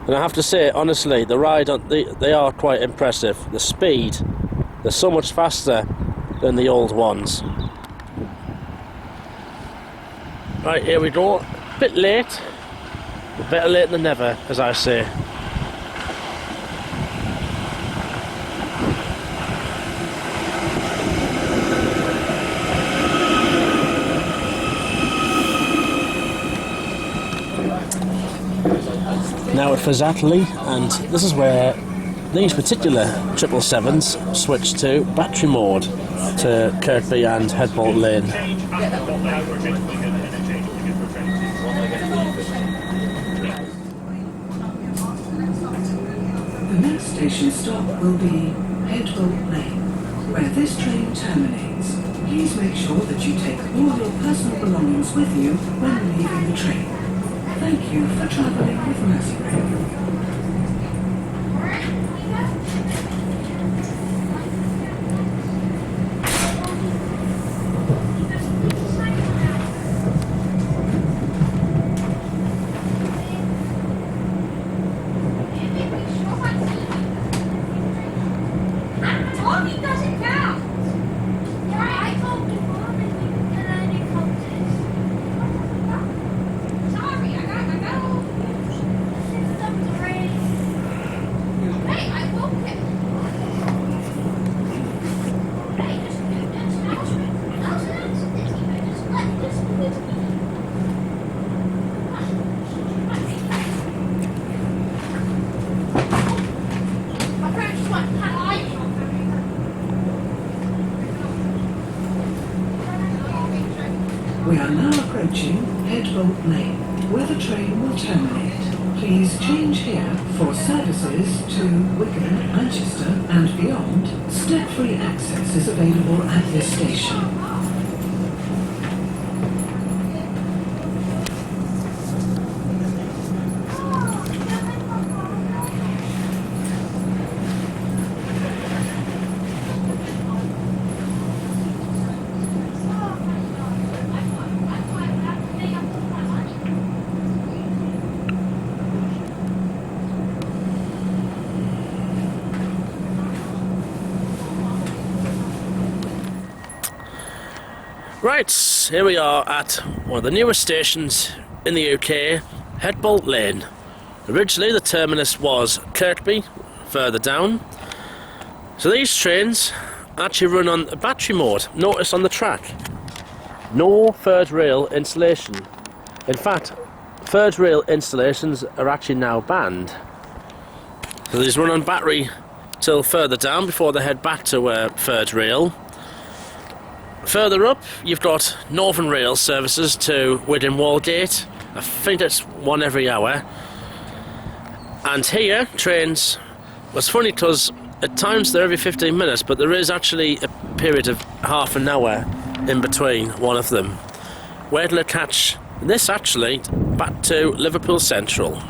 And I have to say, honestly, the ride on they are quite impressive. The speed, they're so much faster than the old ones. Right, here we go. A bit late, but better late than never, as I say. Now at Fazatli, and this is where these particular 777s switch to battery mode to Kirkby and Headbolt Lane. The next station stop will be Headbolt Lane, where this train terminates. Please make sure that you take all your personal belongings with you when leaving the train. Thank you for travelling with Merseyrail. We are now approaching Headbolt Lane, where the train will terminate. Please change here for services to Wigan, Manchester and beyond. Step-free access is available at this station. Right, here we are at one of the newest stations in the UK, Headbolt Lane. Originally the terminus was Kirkby, further down. So these trains actually run on a battery mode. Notice on the track, no third rail installation. In fact, third rail installations are actually now banned. So these run on battery till further down before they head back to third rail. Further up, you've got Northern Rail services to Wigan Wallgate. I think it's one every hour. And here, trains, well, it's funny because at times they're every 15 minutes, but there is actually a period of half an hour in between one of them. Where to catch this actually back to Liverpool Central.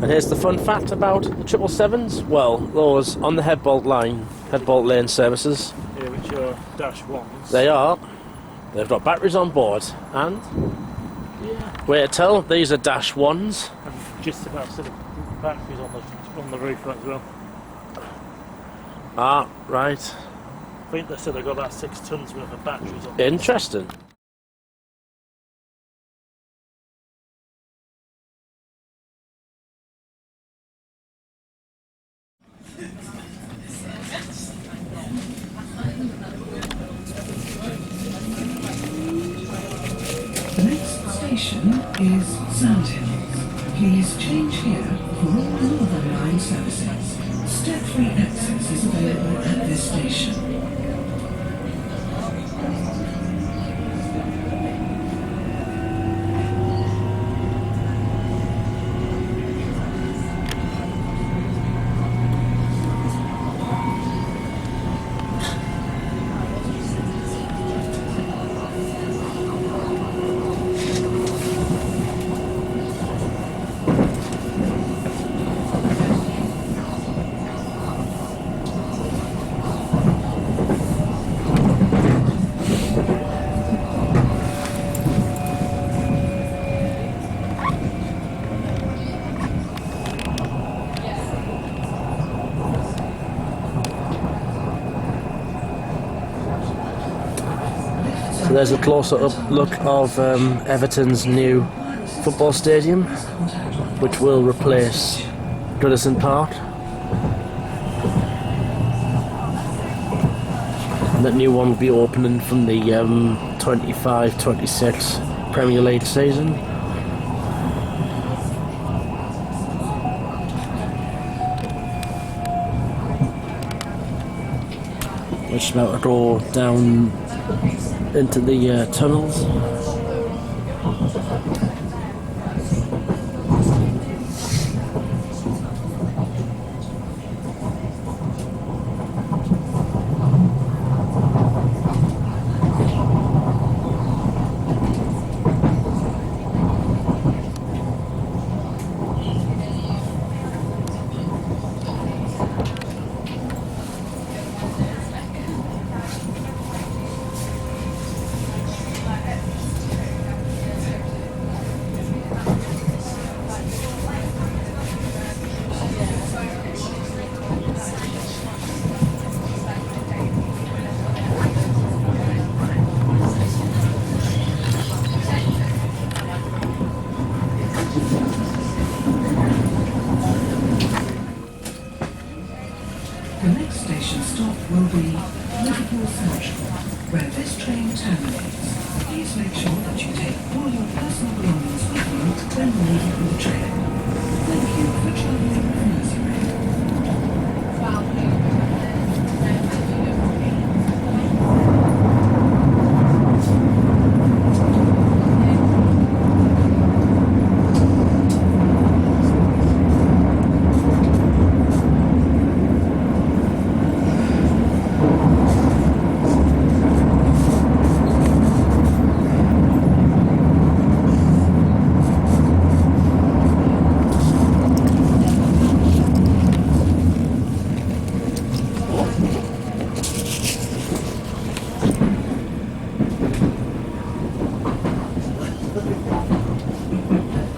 And here's the fun fact about the 777s. Well, those on the Headbolt line, Headbolt Lane services. Yeah, which are dash ones. They are. They've got batteries on board, and wait to tell, these are dash ones. And just about sort of batteries on the roof as well. Ah, right. I think they said they've got about 6 tons worth of batteries on. Interesting. The next station is Sandhills. Please change here for all Northern Line services. Step-free access is available at this station. So there's a closer up look of Everton's new football stadium, which will replace Goodison Park. And that new one will be opening from the 25-26 Premier League season. Just about to go down into the tunnels. The next station stop will be Liverpool Central, where this train terminates. Please make sure that you take all your personal belongings with you when leaving the train. Thank you for travelling with Merseyrail.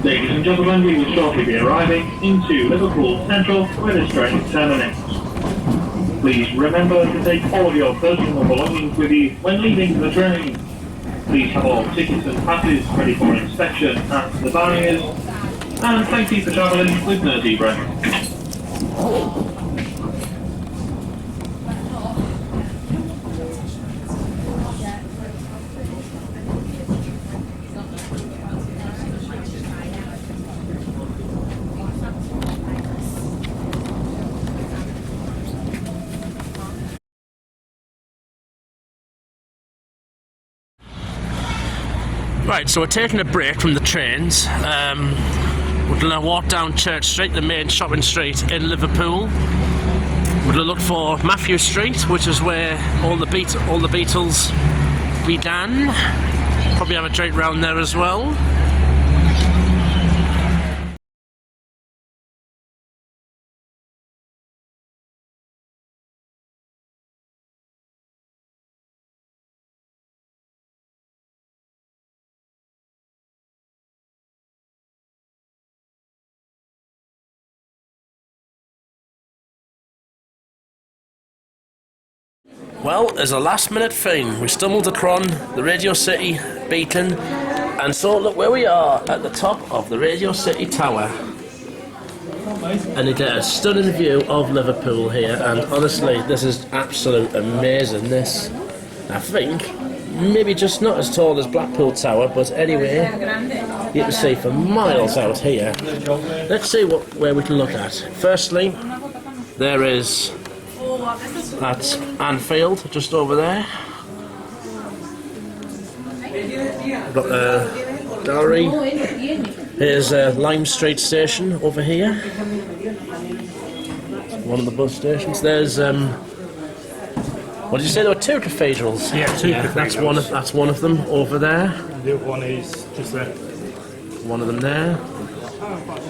Ladies and gentlemen, we will shortly be arriving into Liverpool Central, where this train terminates. Please remember to take all of your personal belongings with you when leaving the train. Please have all tickets and passes ready for inspection at the barriers. And thank you for travelling with Merseyrail. Right, so we're taking a break from the trains. We're going to walk down Church Street, the main shopping street in Liverpool. We're going to look for Matthew Street, which is where all the Beatles began. Probably have a drink round there as well. Well, as a last minute thing, we stumbled across the Radio City beacon, and so look where we are, at the top of the Radio City Tower. And you get a stunning view of Liverpool here, and honestly, this is absolute amazing, this. I think, maybe just not as tall as Blackpool Tower, but anyway, you can see for miles out here. Let's see where we can look at. Firstly, there is... that's Anfield, just over there. We've got a gallery. Here's Lime Street station over here. One of the bus stations. There's what did you say? There were two cathedrals. Yeah, two cathedrals. That's one of them over there. And the other one is just there. One of them there.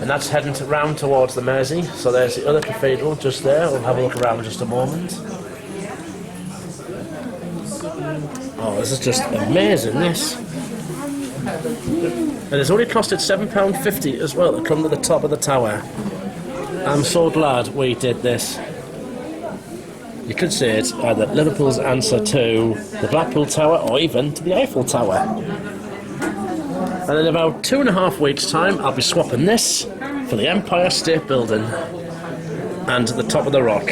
And that's heading round towards the Mersey. So there's the other cathedral just there. We'll have a look around in just a moment. Oh, this is just amazing, this. And it's only costed £7.50 as well to come to the top of the tower. I'm so glad we did this. You could say it's either Liverpool's answer to the Blackpool Tower or even to the Eiffel Tower. And in about 2.5 weeks' time, I'll be swapping this for the Empire State Building and the top of the rock.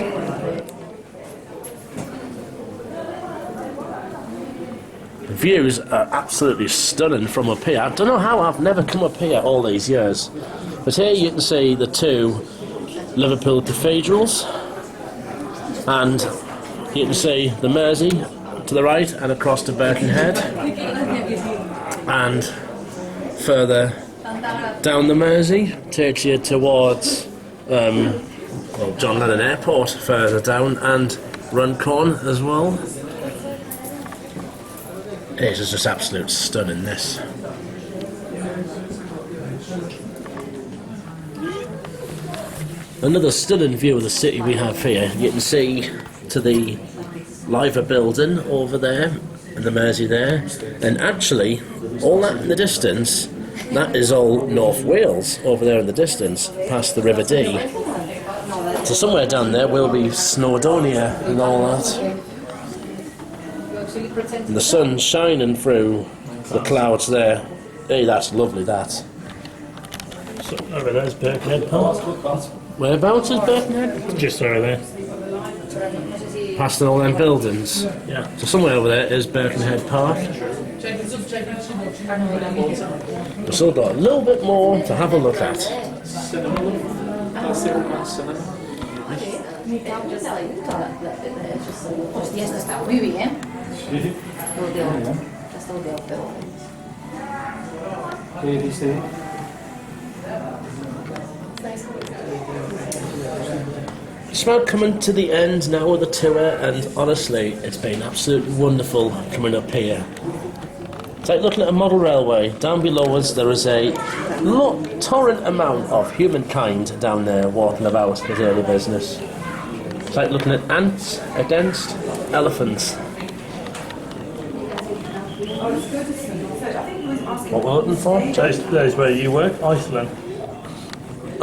The views are absolutely stunning from up here. I don't know how I've never come up here all these years. But here you can see the two Liverpool cathedrals, and you can see the Mersey to the right and across to Birkenhead, and further down the Mersey takes you towards John Lennon Airport further down, and Runcorn as well. It is just absolute stunning, this. Another stunning view of the city we have here. You can see to the Liver building over there, and the Mersey there, and actually all that in the distance, that is all North Wales over there in the distance, past the River Dee. So somewhere down there will be Snowdonia and all that. And the sun's shining through the clouds there. Hey, that's lovely, that. So over there's Birkenhead Park. Whereabouts is Birkenhead? Just over there. Past all them buildings. Yeah. So somewhere over there is Birkenhead Park. We've still got a little bit more to have a look at. It's about coming to the end now of the tour, and honestly, it's been absolutely wonderful coming up here. It's like looking at a model railway. Down below us there is a torrent amount of humankind down there walking about the daily business. It's like looking at ants against elephants. What we're looking for? Those where you work, Iceland.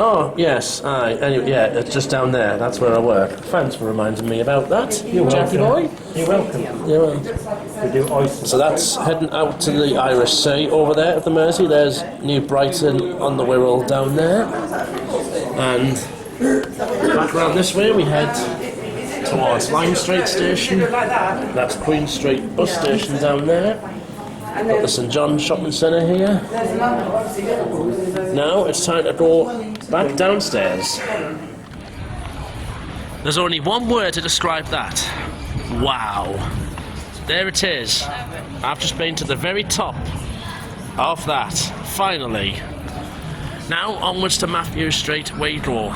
Oh, yes, aye. Anyway, yeah, it's just down there. That's where I work. Thanks for reminding me about that, Jackie boy. You're welcome. You're welcome. We do Iceland. So that's heading out to the Irish Sea over there at the Mersey. There's New Brighton on the Wirral down there. And back around this way we head towards Lime Street station. That's Queen Street bus station down there. Got the St John's shopping centre here. Now it's time to go back downstairs. There's only one word to describe that. Wow. There it is. I've just been to the very top of that, finally. Now onwards to Matthew Street where you go.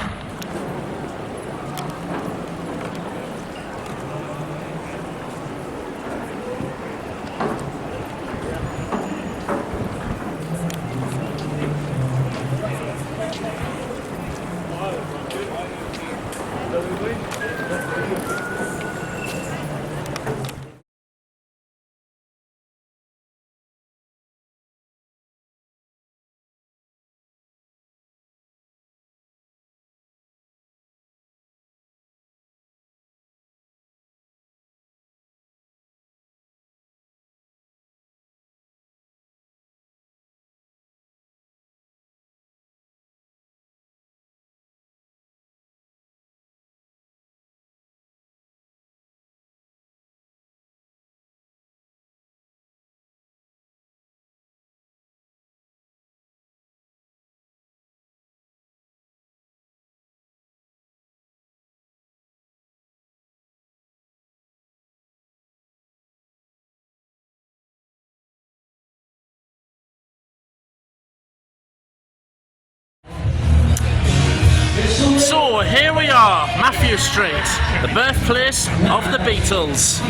So here we are, Matthew Street, the birthplace of the Beatles,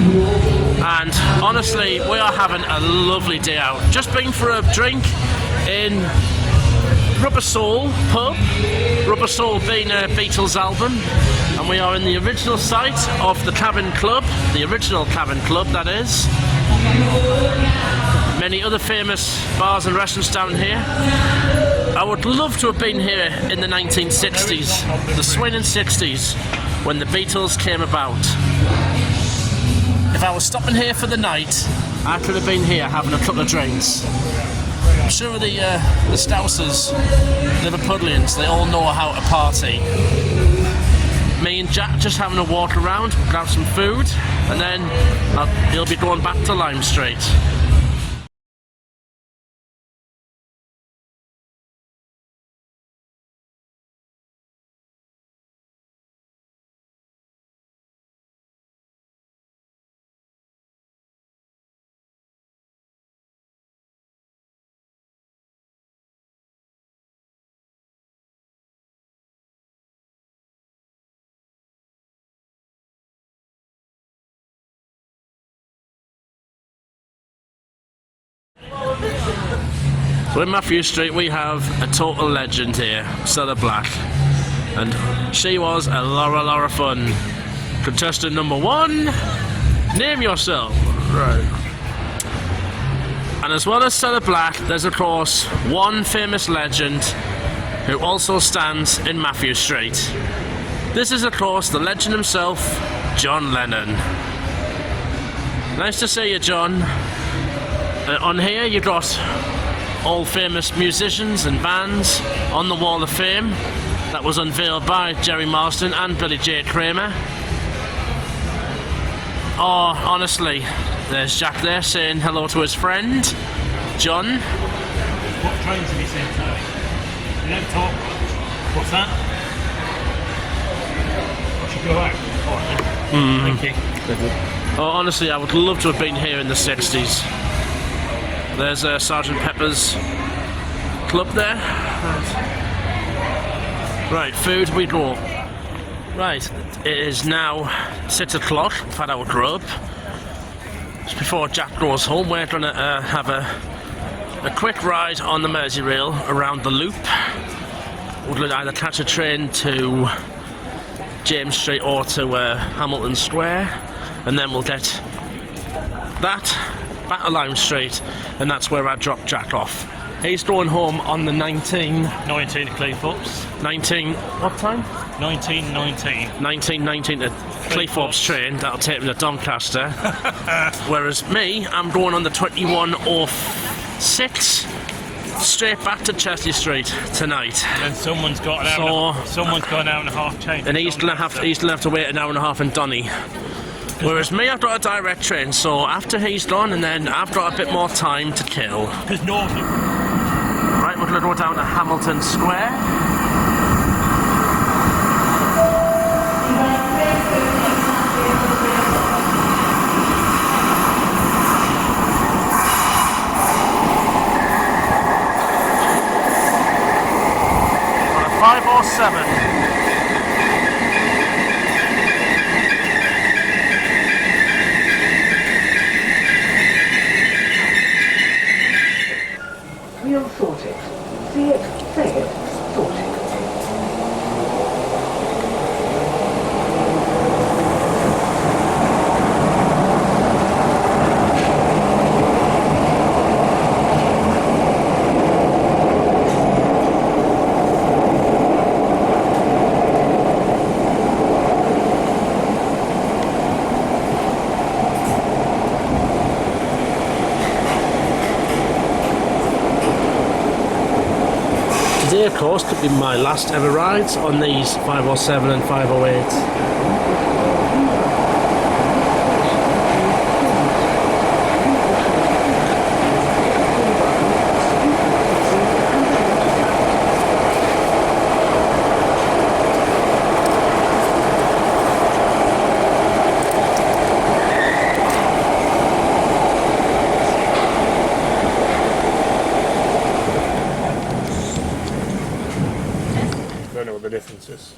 and honestly we are having a lovely day out. Just been for a drink in Rubber Soul pub, Rubber Soul being a Beatles album, and we are in the original site of the Cavern Club, the original Cavern Club that is. Many other famous bars and restaurants down here. I would love to have been here in the 1960s, the swinging 60s, when the Beatles came about. If I was stopping here for the night, I could have been here having a couple of drinks. I'm sure the Stousers, Liverpudlians, they all know how to party. Me and Jack just having a walk around, grab some food, and then he'll be going back to Lime Street. So in Matthew Street we have a total legend here, Stella Black, and she was a lot of fun. Contestant number 1, name yourself. Right. And as well as Stella Black, there's of course one famous legend who also stands in Matthew Street. This is of course the legend himself, John Lennon. Nice to see you, John. On here you've got all famous musicians and bands on the Wall of Fame that was unveiled by Jerry Marsden and Billy J. Kramer. Oh, honestly, there's Jack there saying hello to his friend, John. What trains have you seen today? You don't talk much. What's that? I should go out. Thank you. Oh, honestly, I would love to have been here in the 60s. There's Sergeant Pepper's club there. Right, food we go. Right, it is now 6 o'clock. We've had our grub. Just before Jack goes home, we're going to have a quick ride on the Merseyrail around the loop. We'll either catch a train to James Street or to Hamilton Square, and then we'll get that back to Lime Street, and that's where I drop Jack off. He's going home on the 19 Cleethorpes. 19, what time? 1919 to Cleethorpes train, that'll take me to Doncaster. Whereas me, I'm going on the 2106 straight back to Chesley Street tonight. And someone's got an hour and a half change. And he's gonna have to wait an hour and a half in Donny. Whereas me, I've got a direct train, so after he's gone, and then I've got a bit more time to kill. Because Northern. Right, we're going to go down to Hamilton Square. On a 507. We'll sort it. See it, say it, sort it. Today, of course, could be my last ever rides on these 507 and 508. I don't know what the difference is.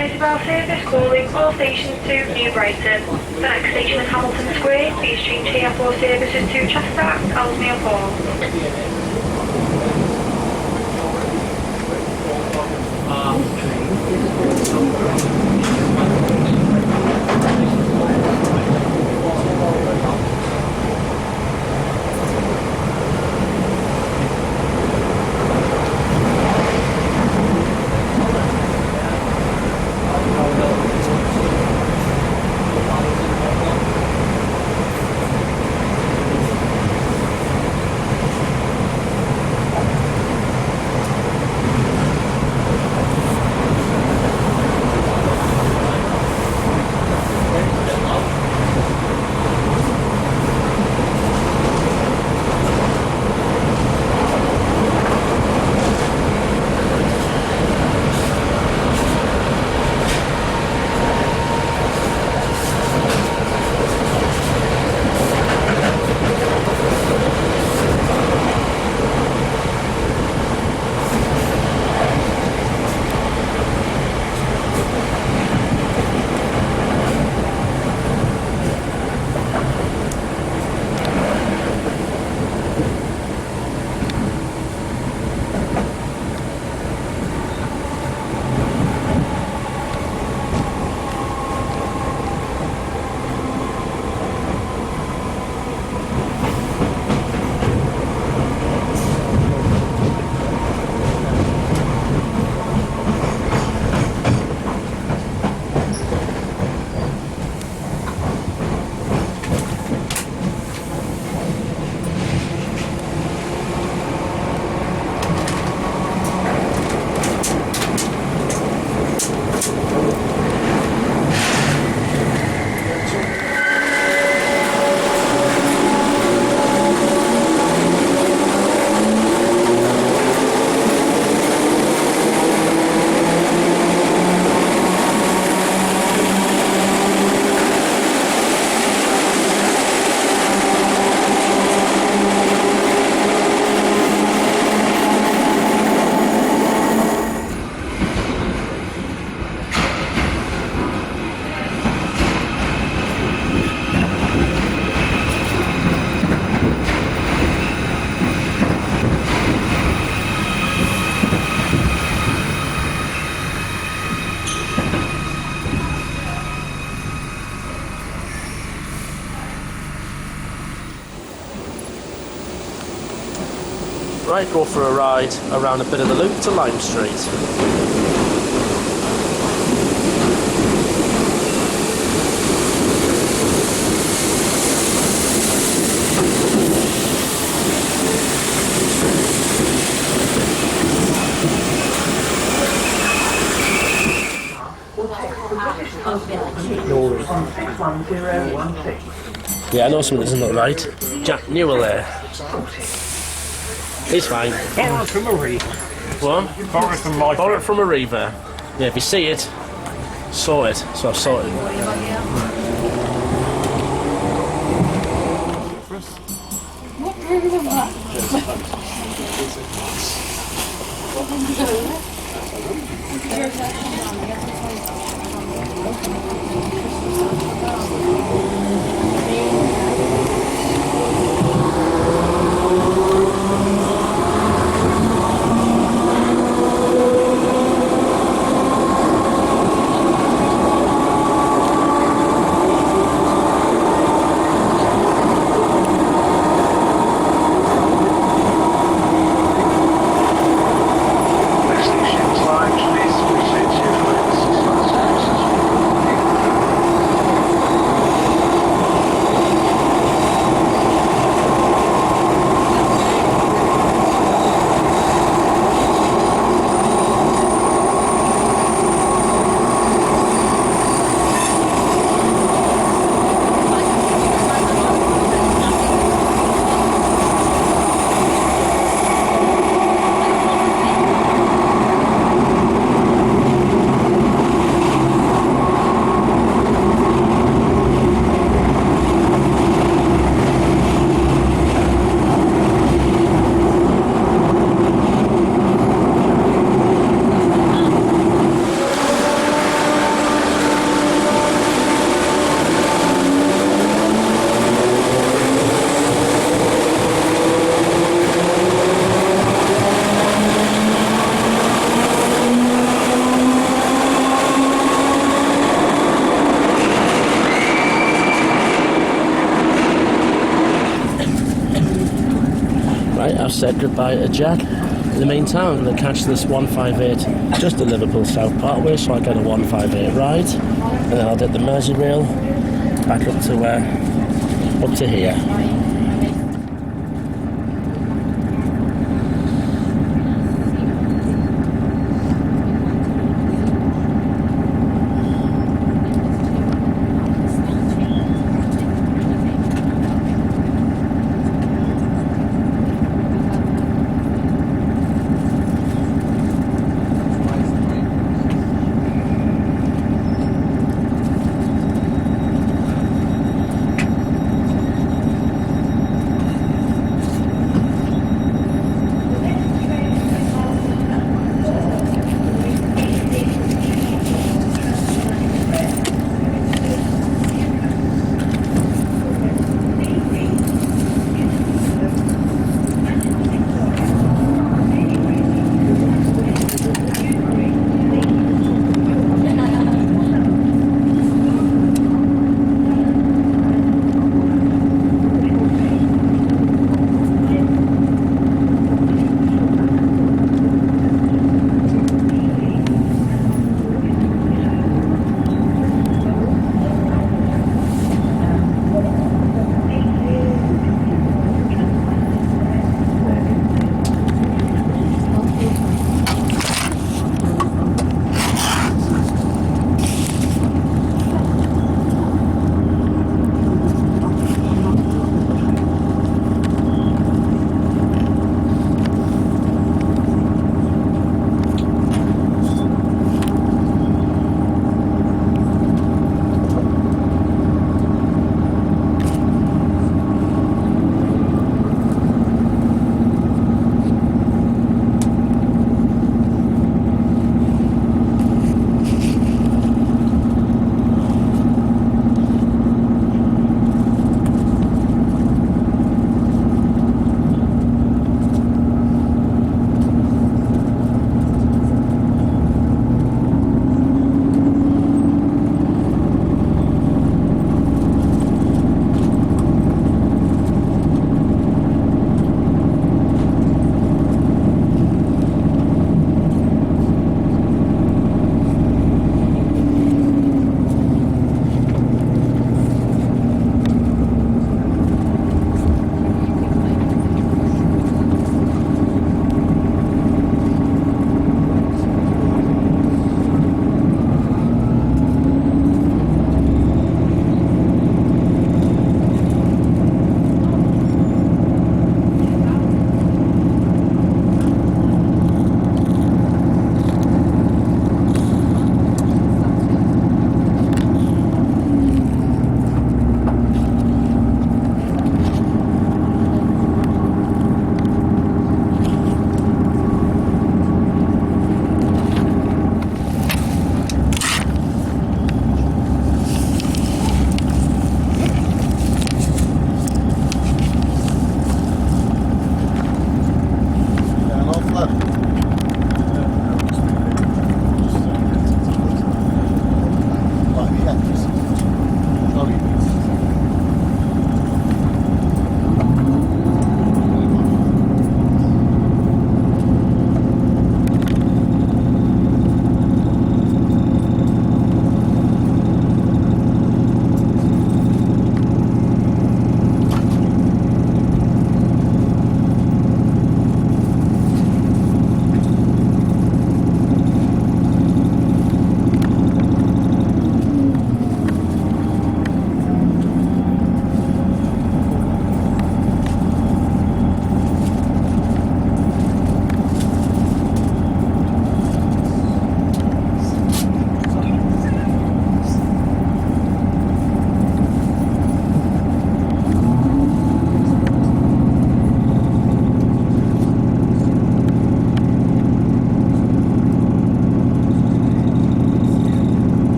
Merseyrail service calling all stations to New Brighton. The next station is Hamilton Square. Please change here for services to Chester, Ellesmere Hall. Right, go for a ride around a bit of the loop to Lime Street. Yeah, I know something doesn't look right. Jack Newell there. He's fine. Borrow it from a reaver. What? Borrow it from my Borrow it from a reaver. Yeah, if you see it, sort it. So I've sorted Right, I've said goodbye to Jack. In the meantime, I'm going to catch this 158 just at Liverpool South Parkway, so I get a 158 ride, and then I'll get the Merseyrail back up to here.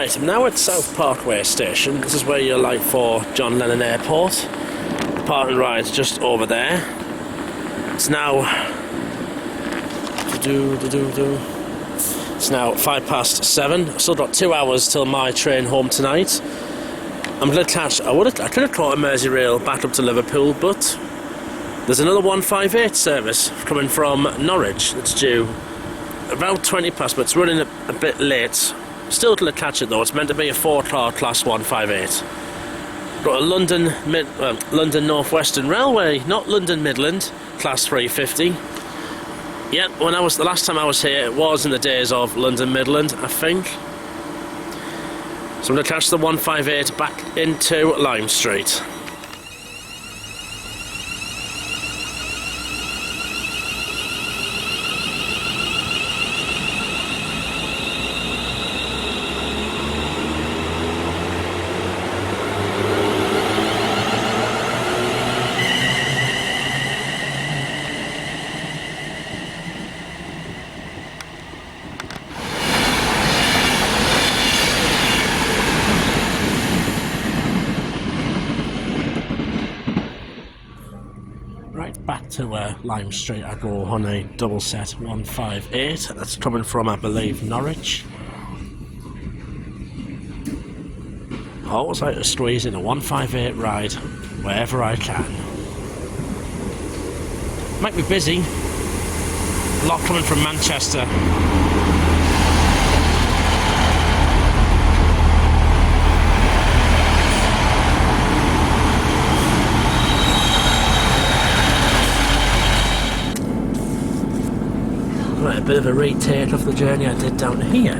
Right, I'm now at South Parkway station. This is where you're like for John Lennon Airport. The park and ride's just over there. It's now... It's now 7:05. I've still got 2 hours till my train home tonight. I'm going to catch... I could have caught a Merseyrail back up to Liverpool, but there's another 158 service coming from Norwich that's due about 20 past, but it's running a bit late. Still going to catch it though. It's meant to be a 4-car class 158. Got a London North Western Railway, not London Midland, class 350. Yep, the last time I was here, it was in the days of London Midland, I think. So I'm going to catch the 158 back into Lime Street. Back to Lime Street I go on a double set 158. That's coming from, I believe, Norwich. I always like to squeeze in a 158 ride wherever I can. Might be busy. A lot coming from Manchester. A bit of a retake of the journey I did down here.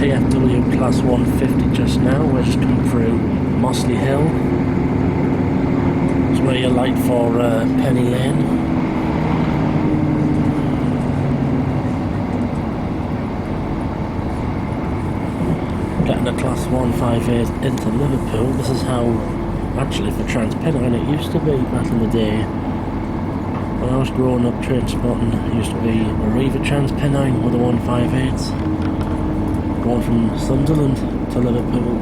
TFW class 150 just now. We're just coming through Mossley Hill. It's where you're light for Penny Lane. Getting a class 158 into Liverpool. This is how, actually, for Transpennine it used to be back in the day. When I was growing up, transporting, it used to be Arriva Transpennine with the 158s. Going from Sunderland to Liverpool.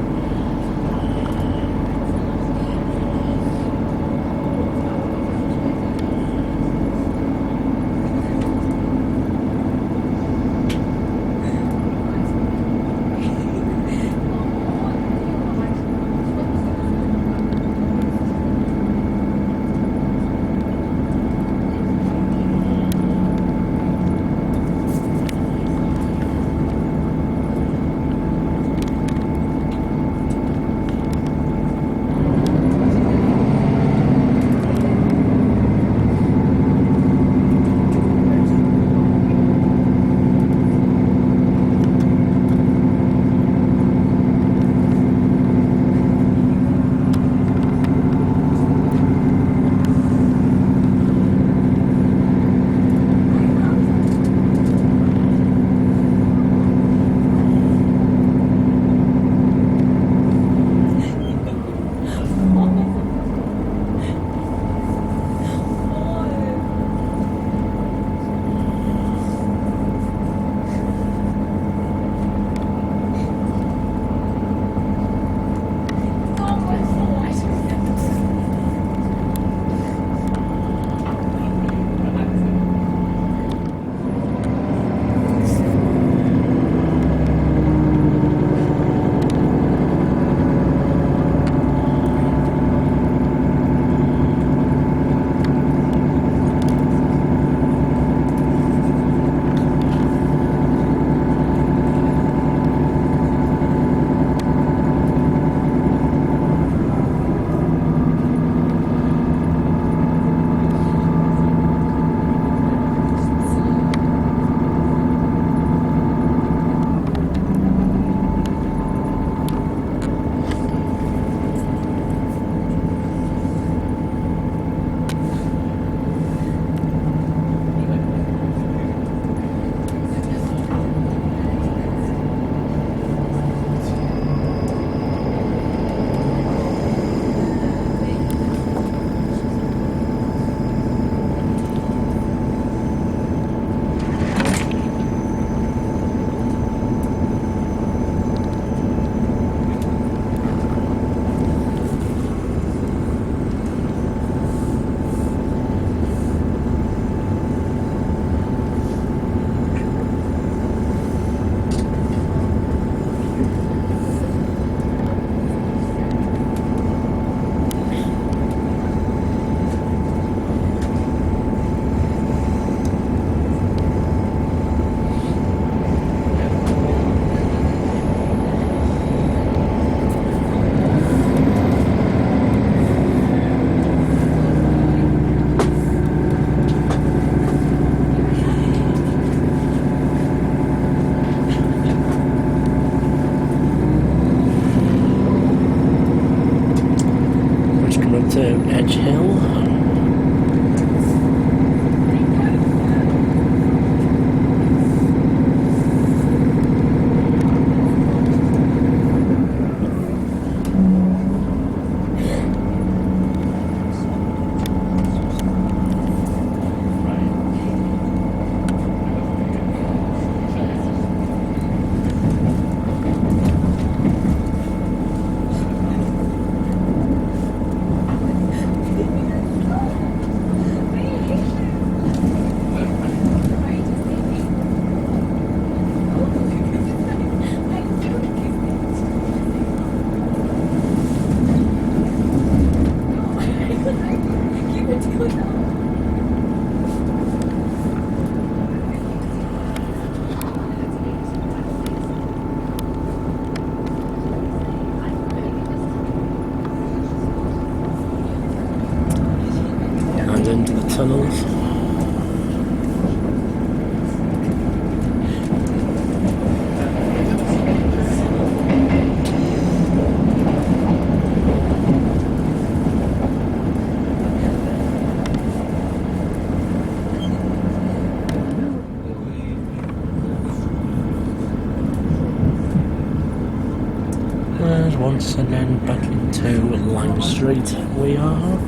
To Edge Hill. And into the tunnels. And once again back into Lime Street we are.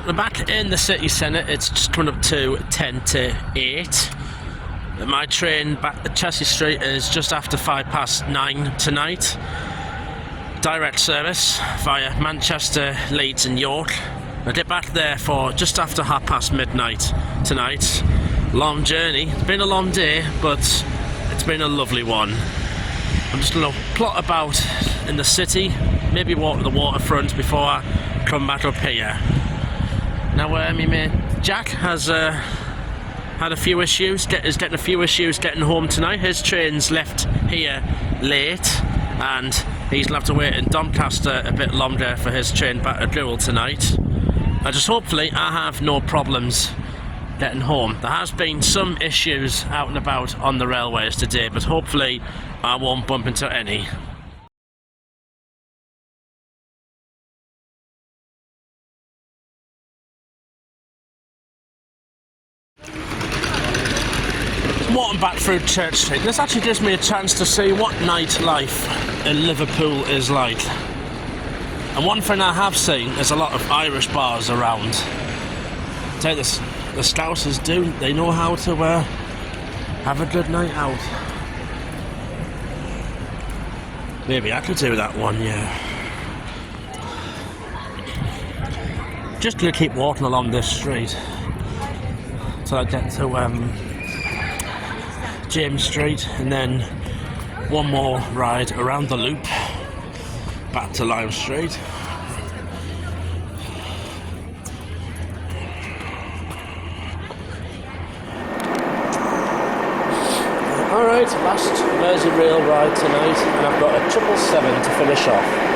We're back in the city centre. It's just coming up to 10 to 8. My train back to Chelsea Street is just after 9:05 tonight. Direct service via Manchester, Leeds and York. I get back there for just after midnight tonight. Long journey. It's been a long day, but it's been a lovely one. I'm just going to plot about in the city, maybe walk to the waterfront before I come back up here. Now, my mate Jack has had a few issues. Is getting a few issues getting home tonight. His train's left here late, and he's going to have to wait in Doncaster a bit longer for his train back to Goole tonight. Hopefully I have no problems getting home. There has been some issues out and about on the railways today, but hopefully I won't bump into any. Walking back through Church Street, this actually gives me a chance to see what nightlife in Liverpool is like. And one thing I have seen is a lot of Irish bars around. I tell you this, the Scousers do, they know how to have a good night out. Maybe I could do that one, yeah. Just going to keep walking along this street till I get to James Street, and then one more ride around the loop back to Lime Street. Alright, last Merseyrail ride tonight, and I've got a 777 to finish off.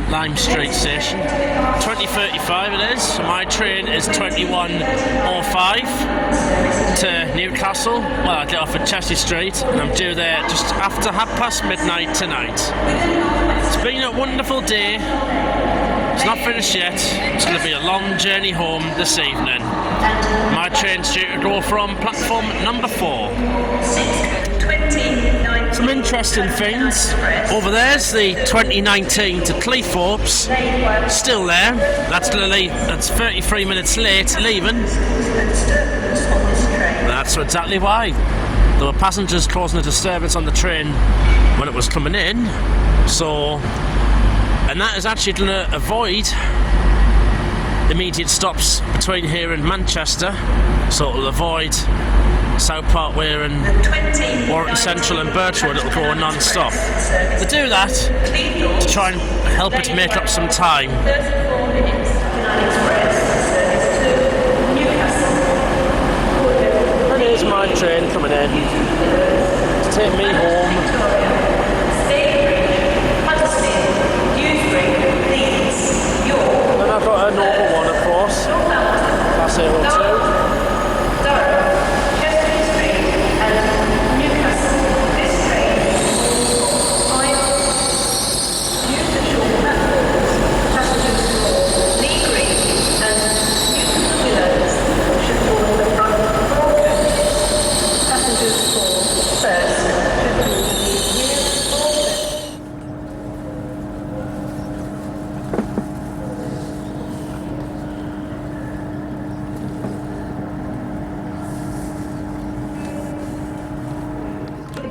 Lime Street station, 20:35 it is. My train is 21:05 to Newcastle. Well, I get off at Chelsea Street and I'm due there just after midnight tonight. It's been a wonderful day. It's not finished yet. It's going to be a long journey home this evening. My train's due to go from platform number 4. Some interesting things. Over there's the 2019 to Cleethorpes, still there. That's 33 minutes late leaving. That's exactly why. There were passengers causing a disturbance on the train when it was coming in. So, and that is actually going to avoid immediate stops between here and Manchester. So it'll avoid South Parkway and Warrington Central and Birchwood. It'll go non-stop. They do that to try and help it make up some time. And here's my train coming in to take me home. Then I've got a normal one, of course. Class A02.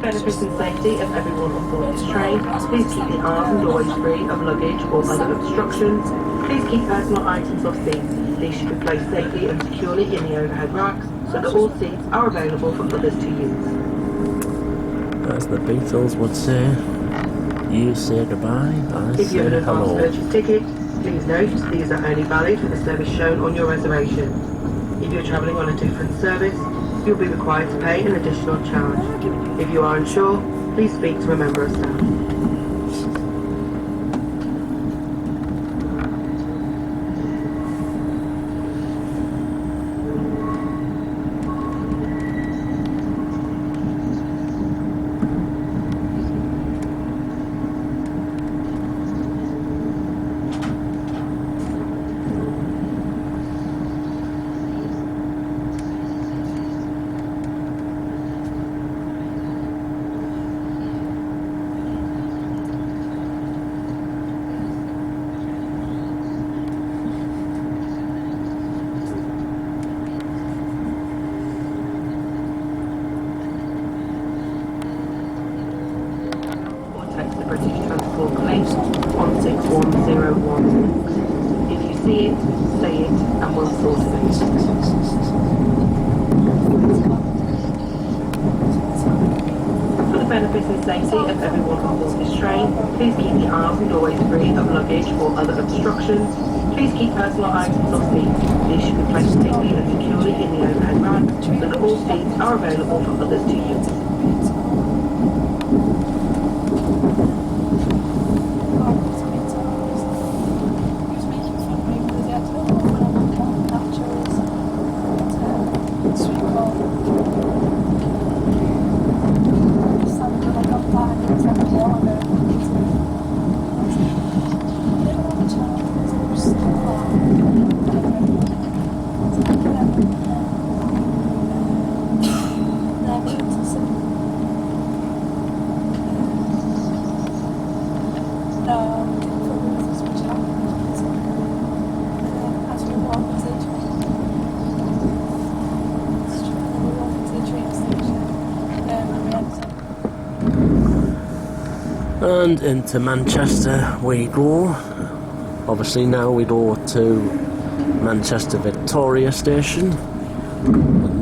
Benefits and safety of everyone on board this train, please keep the arms and doorways free of luggage or other obstructions. Please keep personal items off seats. These should be placed safely and securely in the overhead racks so that all seats are available for others to use. As the Beatles would say, you say goodbye, I if you have say an advance hello. purchase ticket, please note these are only valid for the service shown on your reservation. If you're travelling on a different service, you'll be required to pay an additional charge. If you are unsure, please speak to a member of staff. Text the British Transport Police on 61016. If you see it, say it, and we'll sort it. For the benefit and safety of everyone on board this train, please keep the aisles and doorways free of luggage or other obstructions. Please keep personal items off seats. These should be placed safely and securely in the overhead rack so that all seats are available for others to use. And into Manchester we go. Obviously now we go to Manchester Victoria Station,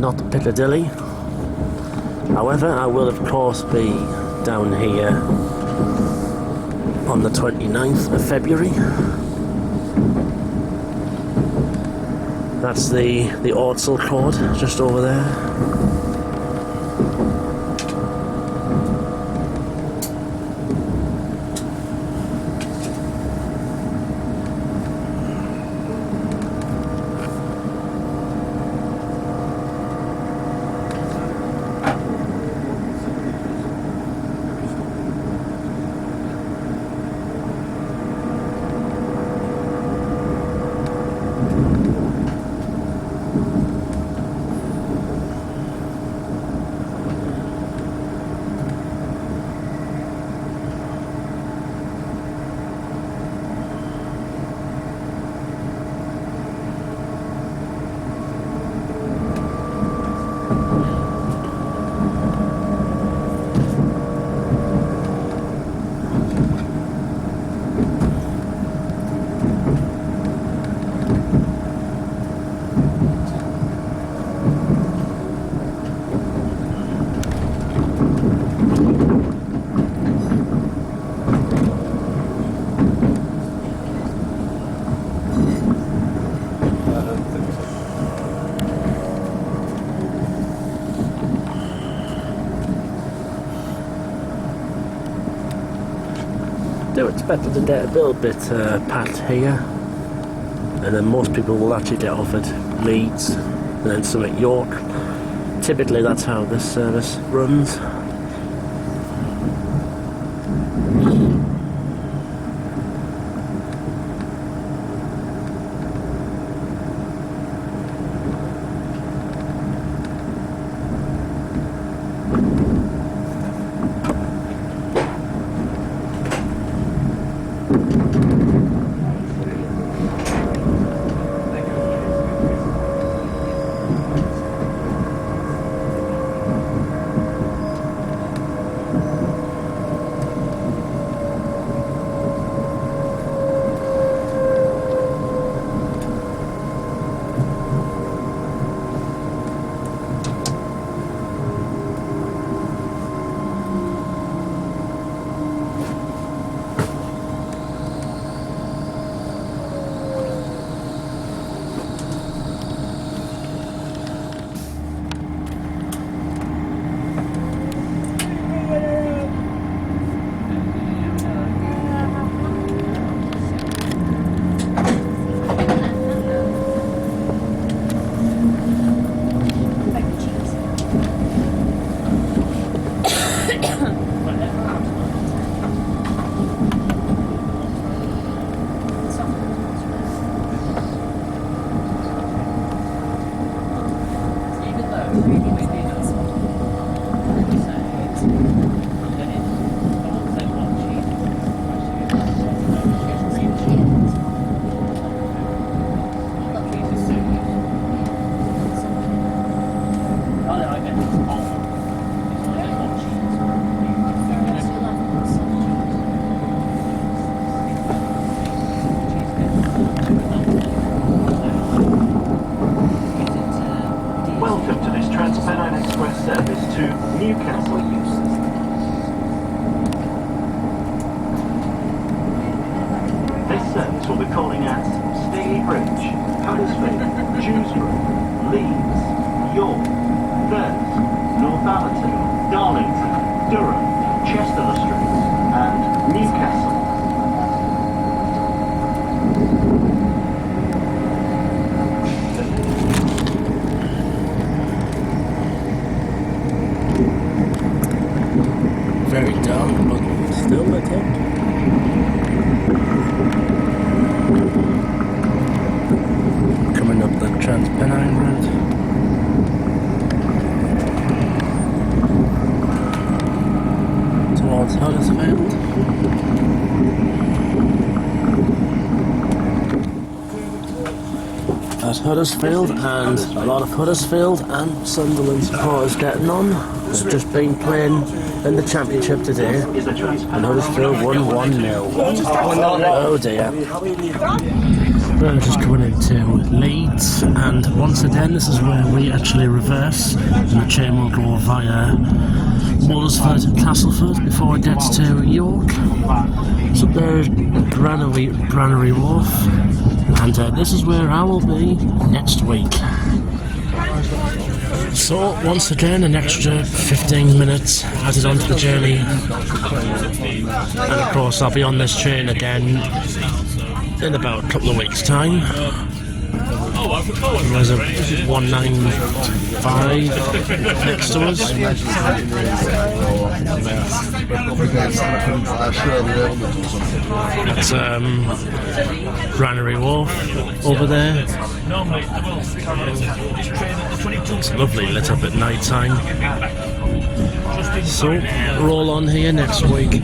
not Piccadilly. However, I will of course be down here on the 29th of February. That's the Ortsel Court just over there. Do expect to get a little bit packed here, and then most people will actually get offered Leeds and then some at York. Typically that's how this service runs. calling at Staley Bridge, Huddersfield, Dewsbury, Leeds, York, Thurs, Northallerton, Darlington, Durham, Chester Street, and Newcastle. Very dull, but still lit up. Coming up the Transpennine route. Towards Huddersfield. At Huddersfield, and a lot of Huddersfield and Sunderland supporters getting on. They've just been playing in the championship today, and Huddersfield won 1-0. Oh dear. We're just coming into Leeds, and once again this is where we actually reverse, and the train will go via Wallersford and Castleford before it gets to York. So there's Granary Wharf, and this is where I will be next week. So once again an extra 15 minutes added onto the journey, and of course I'll be on this train again in about a couple of weeks' time. There's a 195 next to us. That's Granary Wharf over there. It's lovely lit up at night time. So we're all on here next week.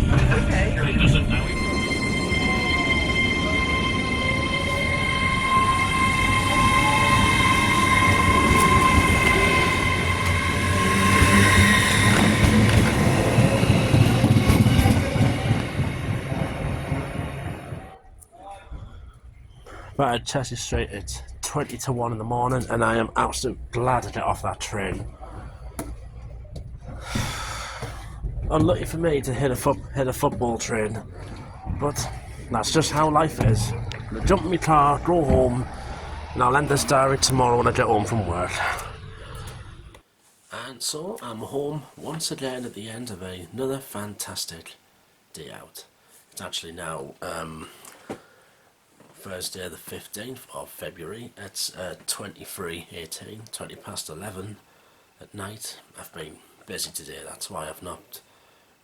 But at Chester Street it's 20 to 1 in the morning, and I am absolutely glad to get off that train. Unlucky for me to hit a football train, but that's just how life is. I'll jump in my car, go home, and I'll end this diary tomorrow when I get home from work. And so I'm home once again at the end of another fantastic day out. It's actually now Thursday the 15th of February. It's 23:18, 20 past 11 at night. I've been busy today, that's why I've not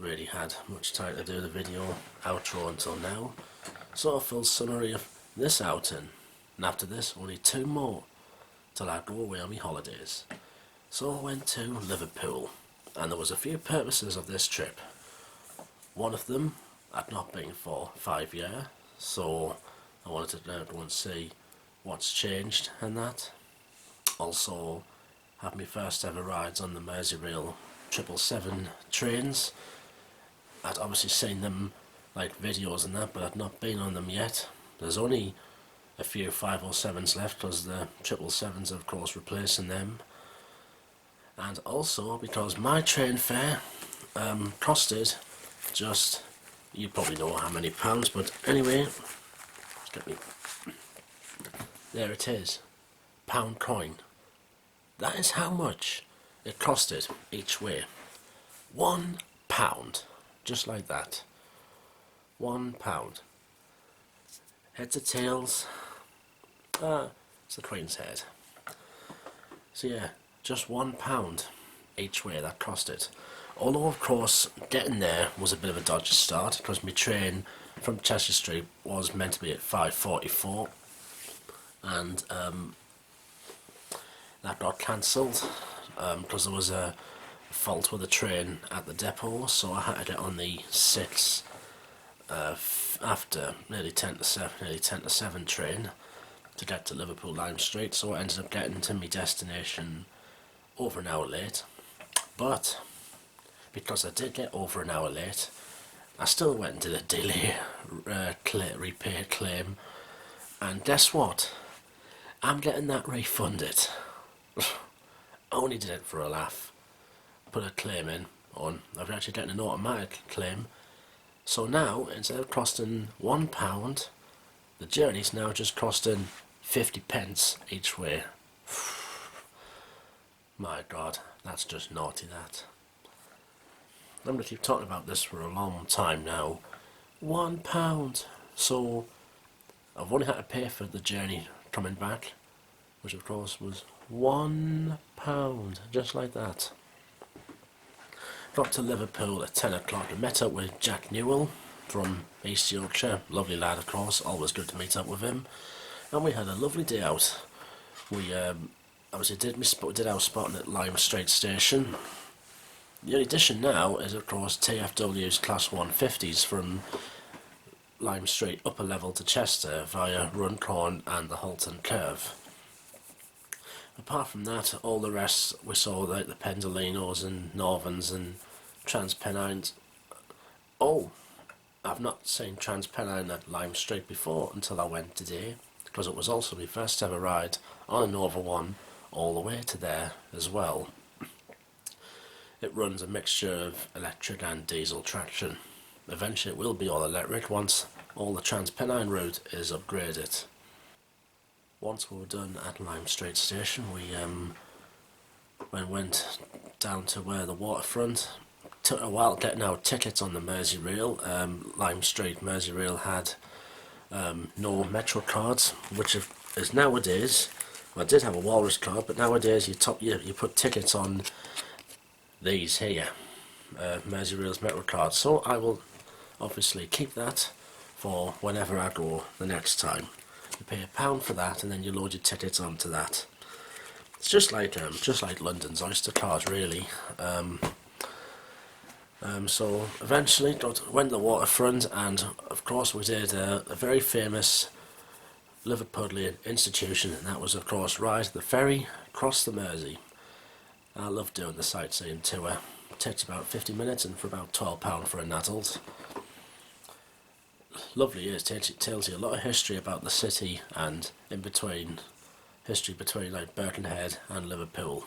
really had much time to do the video outro until now. So a full summary of this outing, and after this only 2 more till I go away on my holidays. So I went to Liverpool, and there was a few purposes of this trip. One of them I'd not been for 5 years, so I wanted to go and see what's changed and that. Also had my first ever rides on the Merseyrail 777 trains. I'd obviously seen them like videos and that, but I'd not been on them yet. There's only a few 507s left because the 777s are of course replacing them. And also because my train fare costed just, you probably know how many pounds, but anyway, get me. There it is, pound coin. That is how much it costed each way. £1, just like that. £1. Heads or tails? It's the Queen's head. So yeah, just £1 each way that cost it. Although of course getting there was a bit of a dodgy start, because my train from Chester Street was meant to be at 5:44, and that got cancelled because there was a fault with the train at the depot, so I had to get on the 6 after nearly 10 to 7 train to get to Liverpool Lime Street, so I ended up getting to my destination over an hour late. But because I did get over an hour late, I still went and did a delay repair claim, and guess what? I'm getting that refunded. Only did it for a laugh. Put a claim in on. I've actually getting an automatic claim. So now, instead of costing £1, The journey's now just costing 50 pence each way. My God, that's just naughty, that. I'm going to keep talking about this for a long time now. £1. So I've only had to pay for the journey coming back, which of course was £1, just like that. Got to Liverpool at 10 o'clock and met up with Jack Newell from East Yorkshire. Lovely lad, of course, always good to meet up with him. And we had a lovely day out. We obviously did our spotting at Lime Street station. The only addition now is, of course, TFW's Class 150s from Lime Street upper level to Chester via Runcorn and the Halton Curve. Apart from that, all the rest we saw, like the Pendolinos and Northens and Transpennines. Oh, I've not seen Transpennine at Lime Street before until I went today, because it was also my first ever ride on a Nova one all the way to there as well. It runs a mixture of electric and diesel traction. Eventually it will be all electric once all the Transpennine route is upgraded. Once we were done at Lime Street station, we went down to where the Waterfront. Took a while getting our tickets on the Merseyrail. Lime Street Merseyrail had no Metro cards, which is nowadays. Well, I did have a Walrus card, but nowadays you put tickets on these here, Merseyrail's Metro cards. So I will obviously keep that for whenever I go the next time. You pay £1 for that, and then you load your tickets onto that. It's just like London's Oyster card, really. So eventually went to the Waterfront, and of course we did a very famous Liverpudlian institution, and that was, of course, ride the ferry across the Mersey. I love doing the sightseeing tour. It takes about 50 minutes and for about £12 for an adult. Lovely, it tells you a lot of history about the city, and in between, history between like Birkenhead and Liverpool.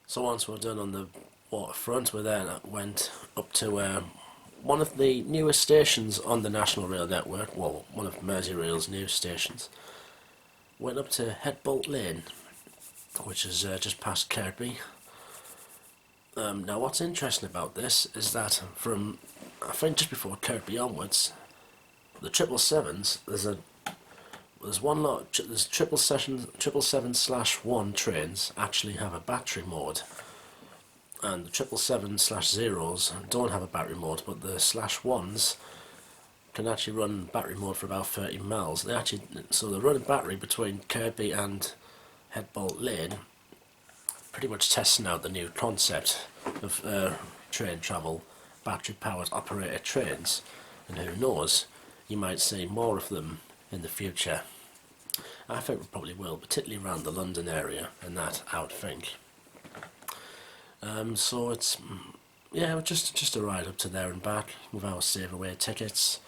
So once we're done on the Waterfront, we then went up to one of the newest stations on the National Rail network, well, one of Merseyrail's new stations. Went up to Headbolt Lane, which is just past Kirkby. Now what's interesting about this is that from, I think just before Kirkby onwards, the 777s, there's 777/1 trains actually have a battery mode, and the 777/0s don't have a battery mode, but the /1s can actually run battery mode for about 30 miles. So they run a battery between Kirkby and Headbolt Lane, pretty much testing out the new concept of train travel, battery powered operated trains, and who knows, you might see more of them in the future. I think we probably will, particularly around the London area and that, I would think. So it's, yeah, just a ride up to there and back with our save away tickets.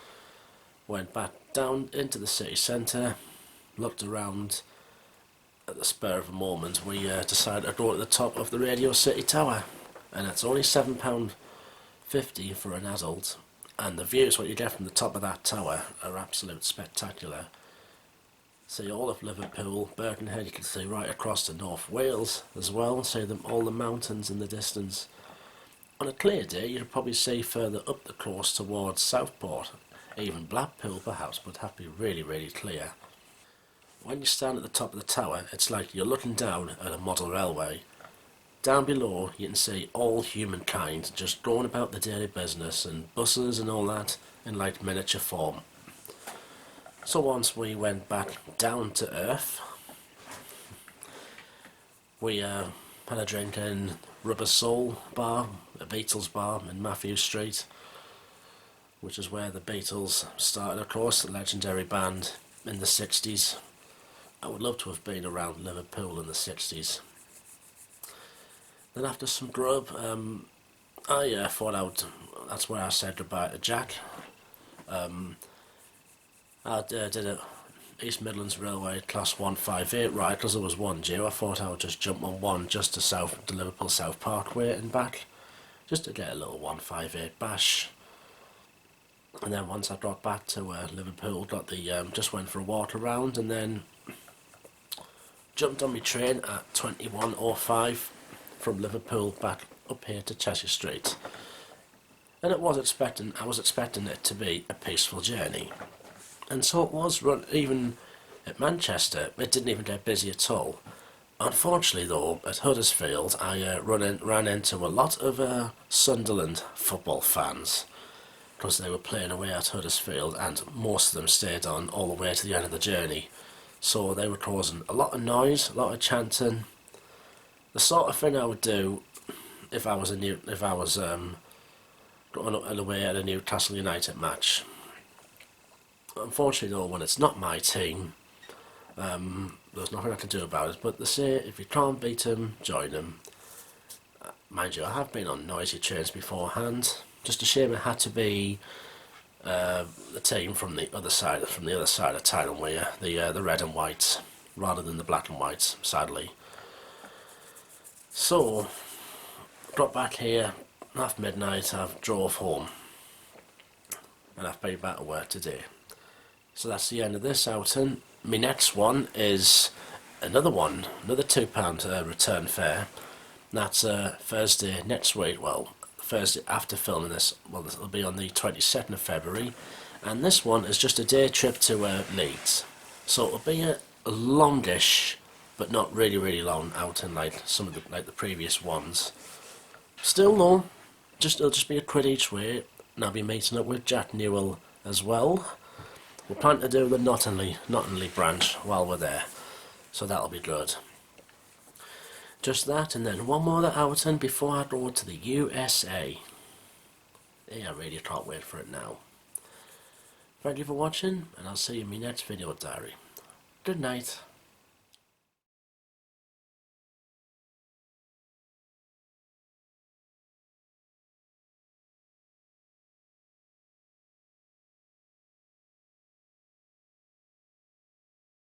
Went back down into the city centre, looked around. At the spur of a moment, we decided to go to the top of the Radio City Tower, and it's only £7.50 for an adult, and the views what you get from the top of that tower are absolute spectacular. See all of Liverpool, Birkenhead, you can see right across to North Wales as well, see all the mountains in the distance. On a clear day you'd probably see further up the coast towards Southport, even Blackpool perhaps, but have to be really, really clear. When you stand at the top of the tower, it's like you're looking down at a model railway. Down below you can see all humankind just going about the daily business, and buses and all that in like miniature form. So once we went back down to earth, we had a drink in Rubber Soul Bar, a Beatles bar in Matthew Street, which is where the Beatles started, of course, the legendary band in the 60s. I would love to have been around Liverpool in the 60s. Then after some grub, I thought that's where I said goodbye to Jack. I did a East Midlands Railway Class 158 ride because there was one due. I thought I would just jump on one just to Liverpool South Parkway and back, just to get a little 158 bash. And then once I got back to Liverpool, got the just went for a walk around, and then jumped on my train at 21:05 from Liverpool back up here to Cheshire Street. And I was expecting it to be a peaceful journey, and so it was. Even at Manchester, it didn't even get busy at all. Unfortunately, though, at Huddersfield, I ran into a lot of Sunderland football fans, because they were playing away at Huddersfield, and most of them stayed on all the way to the end of the journey. So they were causing a lot of noise, a lot of chanting. The sort of thing I would do if I was going away at a Newcastle United match. Unfortunately, though, when it's not my team, there's nothing I can do about it. But they say if you can't beat them, join them. Mind you, I have been on noisy trains beforehand. Just a shame it had to be the team from the other side of Tyne Weir, the red and white, rather than the black and white, sadly. So, got back here after midnight. I've drove home, and I've been back to work today. So that's the end of this outing. My next one is another £2 return fare. That's Thursday next week. Well, Thursday after filming this. Well, it'll be on the 22nd of February, and this one is just a day trip to Leeds. So it'll be a longish, but not really long outing like some of the previous ones. Still though, it'll just be a quid each way, and I'll be meeting up with Jack Newell as well. We're planning to do the Nottingham branch while we're there, so that'll be good. Just that, and then one more outing before I go to the USA. Yeah, I really can't wait for it now. Thank you for watching, and I'll see you in my next video diary. Good night.